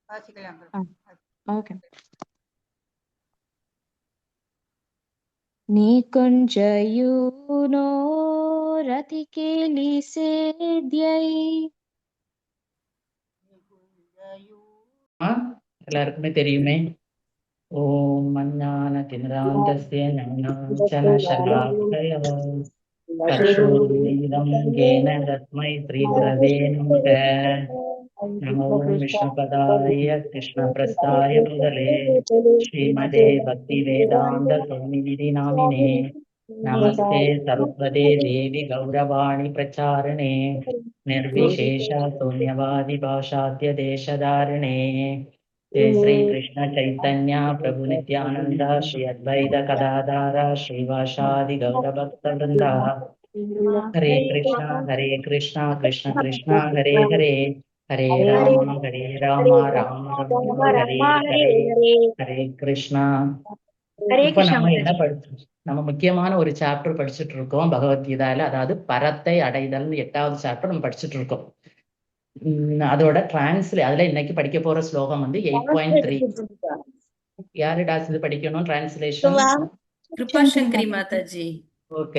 வாசிக்கலாம். ஓகே. निकुञ्जयूनो रतिकेलिसेद्यै எல்லாருக்குமே தெரியுமே. ஓம் மஞ்ஞான திமிராந்தஸ்ய ஞானாஞ்சனசலாக்கய சக்ஷுர்மிலிதம் येन तस्मै श्रीगुरवे नमः. நமோ விஷ்ணுபதாய கிருஷ்ணபிரஸ்தாய முதலே ஸ்ரீமதே பக்தி வேதாந்த சுவாமிநிதி நாமினே. நமஸ்தே சரஸ்வதே தேவி கௌரவாணி பிரச்சாரிணே निर्विशेष शून्यवादी पाशाद्य देशधारिणे. जय श्री कृष्ण चैतन्य प्रभु नित्यानंद श्री अद्वैत गदाधर श्रीवासादि गौरभक्त वृंदा. हरे कृष्णा कृष्ण कृष्ण हरे हरे, हरे राम राम राम हरे हरे, हरे कृष्णा. இப்ப நம்ம என்ன படிச்சோம்? நம்ம முக்கியமான ஒரு சாப்டர் படிச்சுட்டு இருக்கோம் பகவத்கீதால, அதாவது பரத்தை அடைதல் 8வது சாப்டர் நம்ம படிச்சுட்டு இருக்கோம். அதோட அதுல இன்னைக்கு படிக்க போற ஸ்லோகம் வந்து 8.3. யாருடா இது படிக்கணும் டிரான்ஸ்லேஷன்? கிருபாசங்கரி மாதாஜி. ஓகே,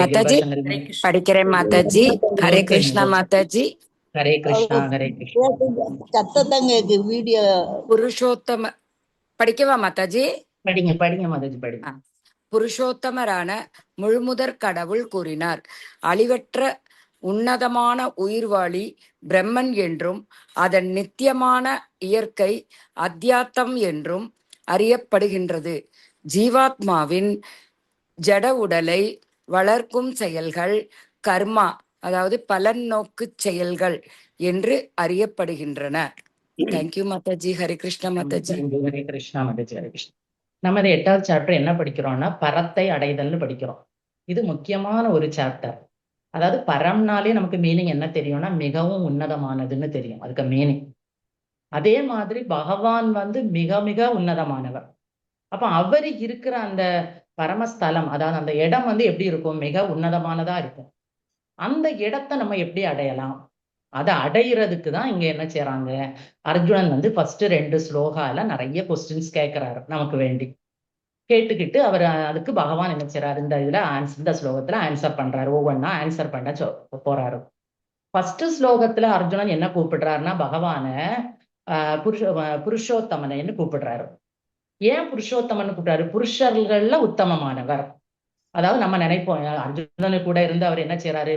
படிக்கிறேன் மாதாஜி. ஹரே கிருஷ்ணா மாதாஜி. ஹரே கிருஷ்ணா ஹரே கிருஷ்ணா. வீடியோ புருஷோத்தம படிக்கவா மாதாஜி? படிங்க மாதாஜி படிங்க. புருஷோத்தமரான முழுமுதற் கடவுள் கூறினார், அழிவற்ற உன்னதமான உயிர்வாழி பிரம்மன் என்றும் அதன் நித்தியமான இயற்கை அத்தியாத்தம் என்றும் அறியப்படுகின்றது. ஜீவாத்மாவின் ஜட உடலை வளர்க்கும் செயல்கள் கர்மா, அதாவது பலன் நோக்கு செயல்கள் என்று அறியப்படுகின்றன. தேங்க்யூ மாதாஜி. ஹரே கிருஷ்ணா மாதாஜி. ஹரே கிருஷ்ணா மாதாஜி. ஹரே கிருஷ்ணா. நம்ம 8வது சாப்டர் என்ன படிக்கிறோம்னா பரத்தை அடைதல்னு படிக்கிறோம். இது முக்கியமான ஒரு சாப்டர். அதாவது பரம்னாலே நமக்கு மீனிங் என்ன தெரியும்னா மிகவும் உன்னதமானதுன்னு தெரியும், அதுக்கு மீனிங். அதே மாதிரி பகவான் வந்து மிக மிக உன்னதமானவர். அப்ப அவர் இருக்கிற அந்த பரமஸ்தலம், அதாவது அந்த இடம் வந்து எப்படி இருக்கும்? மிக உன்னதமானதா இருக்கும். அந்த இடத்தை நம்ம எப்படி அடையலாம்? அதை அடையிறதுக்கு தான் இங்க என்ன செய்யறாங்க, அர்ஜுனன் வந்து ஃபர்ஸ்ட் 2 ஸ்லோகால நிறைய கொஸ்டின்ஸ் கேட்கிறாரு நமக்கு வேண்டி. கேட்டுக்கிட்டு அவர் அதுக்கு பகவான் என்ன செய்யறாரு, இந்த ஸ்லோகத்துல ஆன்சர் பண்றாரு. ஒவ்வொன்னா ஆன்சர் பண்ண போறாரு. ஃபர்ஸ்ட் ஸ்லோகத்துல அர்ஜுனன் என்ன கூப்பிடுறாருன்னா பகவான புருஷோத்தமனைன்னு கூப்பிடுறாரு. ஏன் புருஷோத்தமன் கூப்பிடுறாரு? புருஷர்கள்ல உத்தமமானவர். அதாவது நம்ம நினைப்போம் அர்ஜுனனு கூட இருந்து அவர் என்ன செய்யறாரு,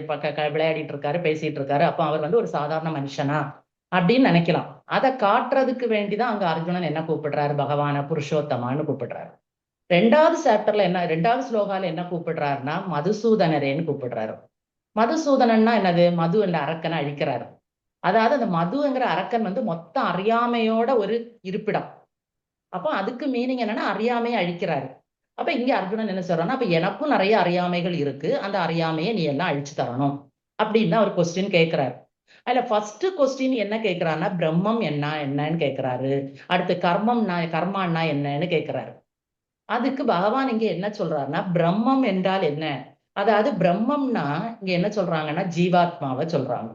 விளையாடிட்டு இருக்காரு, பேசிட்டு இருக்காரு, அப்ப அவர் வந்து ஒரு சாதாரண மனுஷனா அப்படின்னு நினைக்கலாம். அதை காட்டுறதுக்கு வேண்டிதான் அங்க அர்ஜுனன் என்ன கூப்பிடுறாரு, பகவான புருஷோத்தமான்னு கூப்பிடுறாரு. 2வது சாப்டர்ல என்ன, 2வது ஸ்லோகால என்ன கூப்பிடுறாருன்னா மதுசூதனரேன்னு கூப்பிடுறாரு. மதுசூதனன்னா என்னது? மது என்ற அரக்கனை அழிக்கிறாரு. அதாவது அந்த மதுங்கிற அரக்கன் வந்து மொத்த அறியாமையோட ஒரு இருப்பிடம். அப்போ அதுக்கு மீனிங் என்னன்னா அறியாமையை அழிக்கிறாரு. அப்ப இங்க அர்ஜுனன் என்ன சொல்றான்னா, அப்ப எனக்கும் நிறைய அறியாமைகள் இருக்கு, அந்த அறியாமையை நீ எல்லாம் அழிச்சு தரணும் அப்படின்னு அவர் கொஸ்டின் கேட்கிறாரு. அதுல ஃபர்ஸ்ட் கொஸ்டின் என்ன கேட்கிறாருன்னா பிரம்மம் என்னன்னு கேட்கிறாரு. அடுத்து கர்மான்னா என்னன்னு கேட்கிறாரு. அதுக்கு பகவான் இங்க என்ன சொல்றாருன்னா பிரம்மம் என்றால் என்ன, அதாவது பிரம்மம்னா இங்க என்ன சொல்றாங்கன்னா ஜீவாத்மாவை சொல்றாங்க.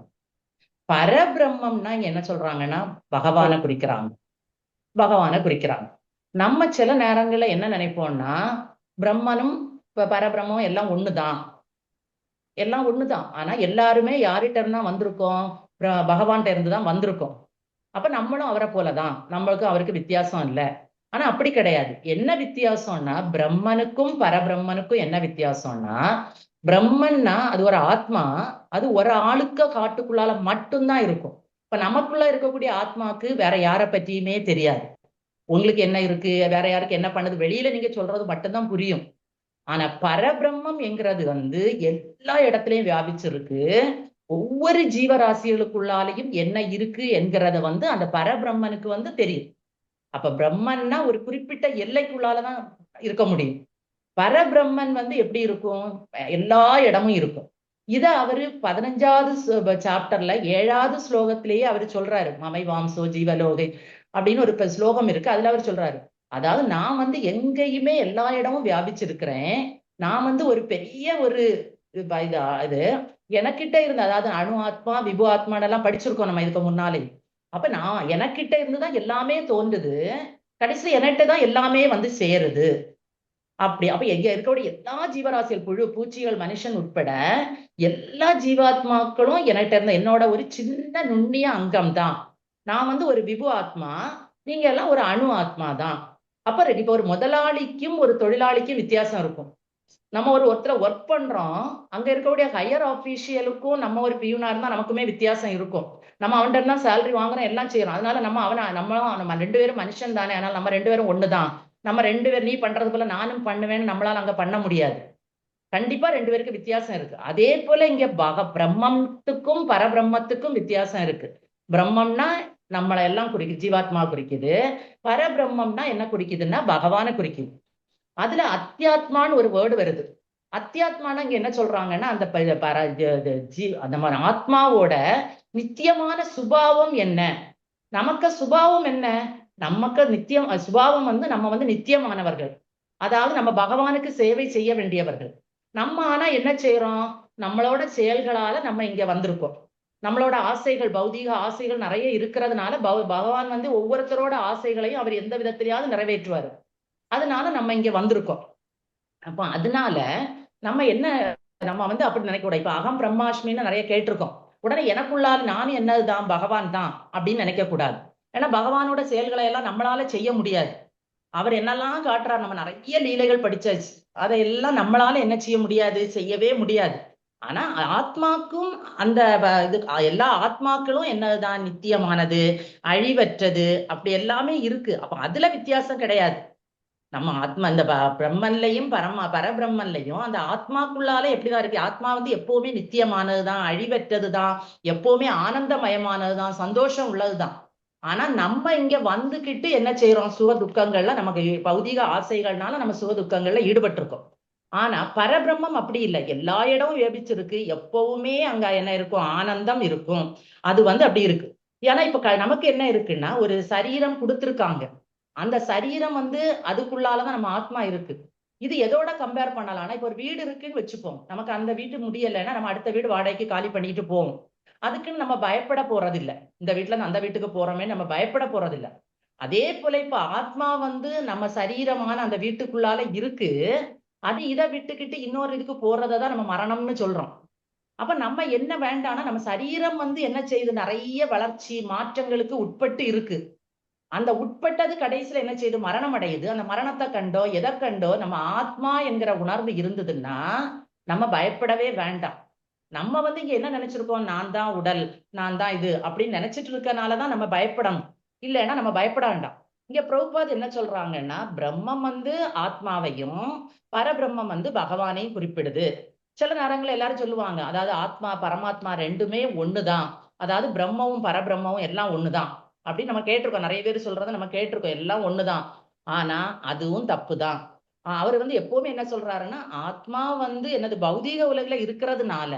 பரபிரம்மம்னா இங்க என்ன சொல்றாங்கன்னா பகவானை குறிக்கிறாங்க. நம்ம சில நேரங்கள்ல என்ன நினைப்போம்னா பிரம்மனும் பரபிரம்மம் எல்லாம் ஒண்ணுதான். ஆனா எல்லாருமே யார்கிட்ட இருந்தா வந்திருக்கோம்? பகவான்கிட்ட இருந்துதான் வந்திருக்கோம். அப்ப நம்மளும் அவரை போலதான், நம்மளுக்கும் அவருக்கு வித்தியாசம் இல்லை. ஆனா அப்படி கிடையாது. என்ன வித்தியாசம்னா பிரம்மனுக்கும் பரபிரம்மனுக்கும் என்ன வித்தியாசம்னா, பிரம்மன்னா அது ஒரு ஆத்மா, அது ஒரு ஆளுக்க காட்டுக்குள்ளால மட்டும்தான் இருக்கும். இப்ப நமக்குள்ள இருக்கக்கூடிய ஆத்மாக்கு வேற யாரை பத்தியுமே தெரியாது. உங்களுக்கு என்ன இருக்கு, வேற யாருக்கு என்ன பண்ணுது, வெளியில நீங்க சொல்றது மட்டும்தான் புரியும். ஆனா பரபிரம்மம் என்கிறது வந்து எல்லா இடத்துலயும் வியாபிச்சிருக்கு. ஒவ்வொரு ஜீவராசிகளுக்குள்ளாலையும் என்ன இருக்கு என்கிறத வந்து அந்த பரபிரம்மனுக்கு வந்து தெரியும். அப்ப பிரம்மன்னா ஒரு குறிப்பிட்ட எல்லைக்குள்ளாலதான் இருக்க முடியும். பரபிரம்மன் வந்து எப்படி இருக்கும்? எல்லா இடமும் இருக்கும். இத அவரு 15வது சாப்டர்ல 7வது ஸ்லோகத்திலேயே அவரு சொல்றாரு. மமை வாம்சோ ஜீவலோகை அப்படின்னு ஒரு ஸ்லோகம் இருக்கு. அதுல அவர் சொல்றாரு, அதாவது நான் வந்து எங்கேயுமே எல்லா இடமும் வியாபிச்சிருக்கிறேன். நான் வந்து ஒரு பெரிய ஒரு இது எனக்கிட்ட இருந்த, அதாவது அணு ஆத்மா விபு ஆத்மானெல்லாம் படிச்சிருக்கோம் நம்ம இதுக்கு முன்னாலே. அப்ப நான் எனக்கிட்ட இருந்துதான் எல்லாமே தோன்றுது, கடைசியில என்கிட்ட தான் எல்லாமே வந்து சேருது. அப்படி அப்ப எங்க இருக்கக்கூடிய எல்லா ஜீவராசிகள், புழு பூச்சிகள் மனுஷன் உட்பட எல்லா ஜீவாத்மாக்களும் என்கிட்ட இருந்த என்னோட ஒரு சின்ன நுண்ணிய அங்கம் தான். நான் வந்து ஒரு விபு ஆத்மா, நீங்க எல்லாம் ஒரு அணு ஆத்மா தான். அப்ப இப்ப ஒரு முதலாளிக்கும் ஒரு தொழிலாளிக்கும் வித்தியாசம் இருக்கும். நம்ம ஒருத்தரை ஒர்க் பண்றோம், அங்க இருக்கக்கூடிய ஹையர் ஆபீஷியலுக்கும் நம்ம ஒரு பியூனா இருந்தா நமக்குமே வித்தியாசம் இருக்கும். நம்ம அவன்கிட்ட இருந்தா சேலரி வாங்குறோம், எல்லாம் செய்யறோம். அதனால நம்ம 2 பேரும் மனுஷன் தானே, அதனால நம்ம 2 பேரும் ஒண்ணுதான். நம்ம 2 பேர் நீ பண்றது போல நானும் பண்ணுவேன்னு நம்மளால அங்க பண்ண முடியாது. கண்டிப்பா 2 பேருக்கு வித்தியாசம் இருக்கு. அதே போல இங்க பிரம்மத்துக்கும் பரபிரம்மத்துக்கும் வித்தியாசம் இருக்கு. பிரம்மம்னா நம்மளை எல்லாம் குறிக்குது, ஜீவாத்மா குறிக்குது. பரபிரம்மம்னா என்ன குறிக்குதுன்னா பகவானை குறிக்குது. அதுல அத்தியாத்மான்னு ஒரு வேர்டு வருது. அத்தியாத்மானா இங்க என்ன சொல்றாங்கன்னா, அந்த மாதிரி ஆத்மாவோட நித்தியமான சுபாவம் என்ன, நமக்கு சுபாவம் என்ன, நமக்கு நித்தியம் சுபாவம் வந்து நம்ம வந்து நித்தியமானவர்கள். அதாவது நம்ம பகவானுக்கு சேவை செய்ய வேண்டியவர்கள். நம்ம ஆனா என்ன செய்யறோம், நம்மளோட செயல்களால நம்ம இங்க வந்திருக்கோம். நம்மளோட ஆசைகள், பௌதீக ஆசைகள் நிறைய இருக்கிறதுனால பகவான் வந்து ஒவ்வொருத்தரோட ஆசைகளையும் அவர் எந்த விதத்திலேயாவது நிறைவேற்றுவாரு. அதனால நம்ம இங்க வந்திருக்கோம். அப்ப அதனால நம்ம வந்து அப்படி நினைக்க கூடாது. இப்ப அகம் பிரம்மாஸ்மின்னு நிறைய கேட்டிருக்கோம். உடனே எனக்குள்ளால் நான் என்னதுதான் பகவான் தான் அப்படின்னு நினைக்க கூடாது. ஏன்னா பகவானோட செயல்களை எல்லாம் நம்மளால செய்ய முடியாது. அவர் என்னெல்லாம் காட்டுறார், நம்ம நிறைய லீலைகள் படிச்சாச்சு. அதையெல்லாம் நம்மளால என்ன செய்ய முடியாது, செய்யவே முடியாது. ஆனா ஆத்மாக்கும் அந்த இது எல்லா ஆத்மாக்களும் என்னதுதான் நித்தியமானது, அழிவற்றது, அப்படி எல்லாமே இருக்கு. அப்ப அதுல வித்தியாசம் கிடையாது. நம்ம ஆத்மா இந்த பிரம்மன்லையும் பரபிரம்மன்லையும் அந்த ஆத்மாக்குள்ளால எப்படிதான் இருக்கு. ஆத்மா வந்து எப்பவுமே நித்தியமானதுதான், அழிவற்றதுதான், எப்பவுமே ஆனந்தமயமானதுதான், சந்தோஷம் உள்ளதுதான். ஆனா நம்ம இங்க வந்துகிட்டு என்ன செய்யறோம், சுக துக்கங்கள்ல நமக்கு பௌதிக ஆசைகள்னால நம்ம சுக துக்கங்கள்ல ஈடுபட்டிருக்கோம். ஆனா பரபிரம்மம் அப்படி இல்லை, எல்லா இடமும் வியாபிச்சிருக்கு. எப்பவுமே அங்க என்ன இருக்கும், ஆனந்தம் இருக்கும். அது வந்து அப்படி இருக்கு. ஏன்னா இப்ப நமக்கு என்ன இருக்குன்னா, ஒரு சரீரம் கொடுத்திருக்காங்க. அந்த சரீரம் வந்து அதுக்குள்ளாலதான் நம்ம ஆத்மா இருக்கு. இது எதோட கம்பேர் பண்ணலாம்னா, இப்ப ஒரு வீடு இருக்குன்னு வச்சுப்போம். நமக்கு அந்த வீட்டு முடியலைன்னா நம்ம அடுத்த வீடு வாடகைக்கு காலி பண்ணிட்டு போவோம். அதுக்குன்னு நம்ம பயப்பட போறதில்லை. இந்த வீட்டுல இருந்து அந்த வீட்டுக்கு போறோமே நம்ம பயப்பட போறதில்லை. அதே போல இப்ப ஆத்மா வந்து நம்ம சரீரமான அந்த வீட்டுக்குள்ளால இருக்கு. அது இதை விட்டுக்கிட்டு இன்னொரு இதுக்கு போறதான் நம்ம மரணம்னு சொல்றோம். அப்ப நம்ம என்ன வேண்டாம்னா, நம்ம சரீரம் வந்து என்ன செய்யுது, நிறைய வளர்ச்சி மாற்றங்களுக்கு உட்பட்டு இருக்கு. அந்த உட்பட்டது கடைசியில என்ன செய்யுது, மரணம் அடையுது. அந்த மரணத்தை கண்டோ எதை கண்டோ நம்ம ஆத்மா என்கிற உணர்வு இருந்ததுன்னா நம்ம பயப்படவே வேண்டாம். நம்ம வந்து இங்க என்ன நினைச்சிருக்கோம், நான் தான் உடல், நான் தான் இது அப்படின்னு நினைச்சிட்டு இருக்கனாலதான் நம்ம பயப்படணும். இல்லைன்னா நம்ம பயப்பட வேண்டாம். இங்க பிரபுபாத் என்ன சொல்றாங்கன்னா, பிரம்மம் வந்து ஆத்மாவையும் பரபிரம்மம் வந்து பகவானையும் குறிப்பிடுது. சில நேரங்கள்ல எல்லாரும் சொல்லுவாங்க, அதாவது ஆத்மா பரமாத்மா ரெண்டுமே ஒண்ணுதான், அதாவது பிரம்மமும் பரபிரம்மமும் எல்லாம் ஒண்ணுதான் அப்படின்னு நம்ம கேட்டிருக்கோம். நிறைய பேர் சொல்றதை நம்ம கேட்டிருக்கோம், எல்லாம் ஒண்ணுதான். ஆனா அதுவும் தப்புதான். அவர் வந்து எப்பவுமே என்ன சொல்றாருன்னா, ஆத்மா வந்து என்னது பௌதீக உலகில இருக்கிறதுனால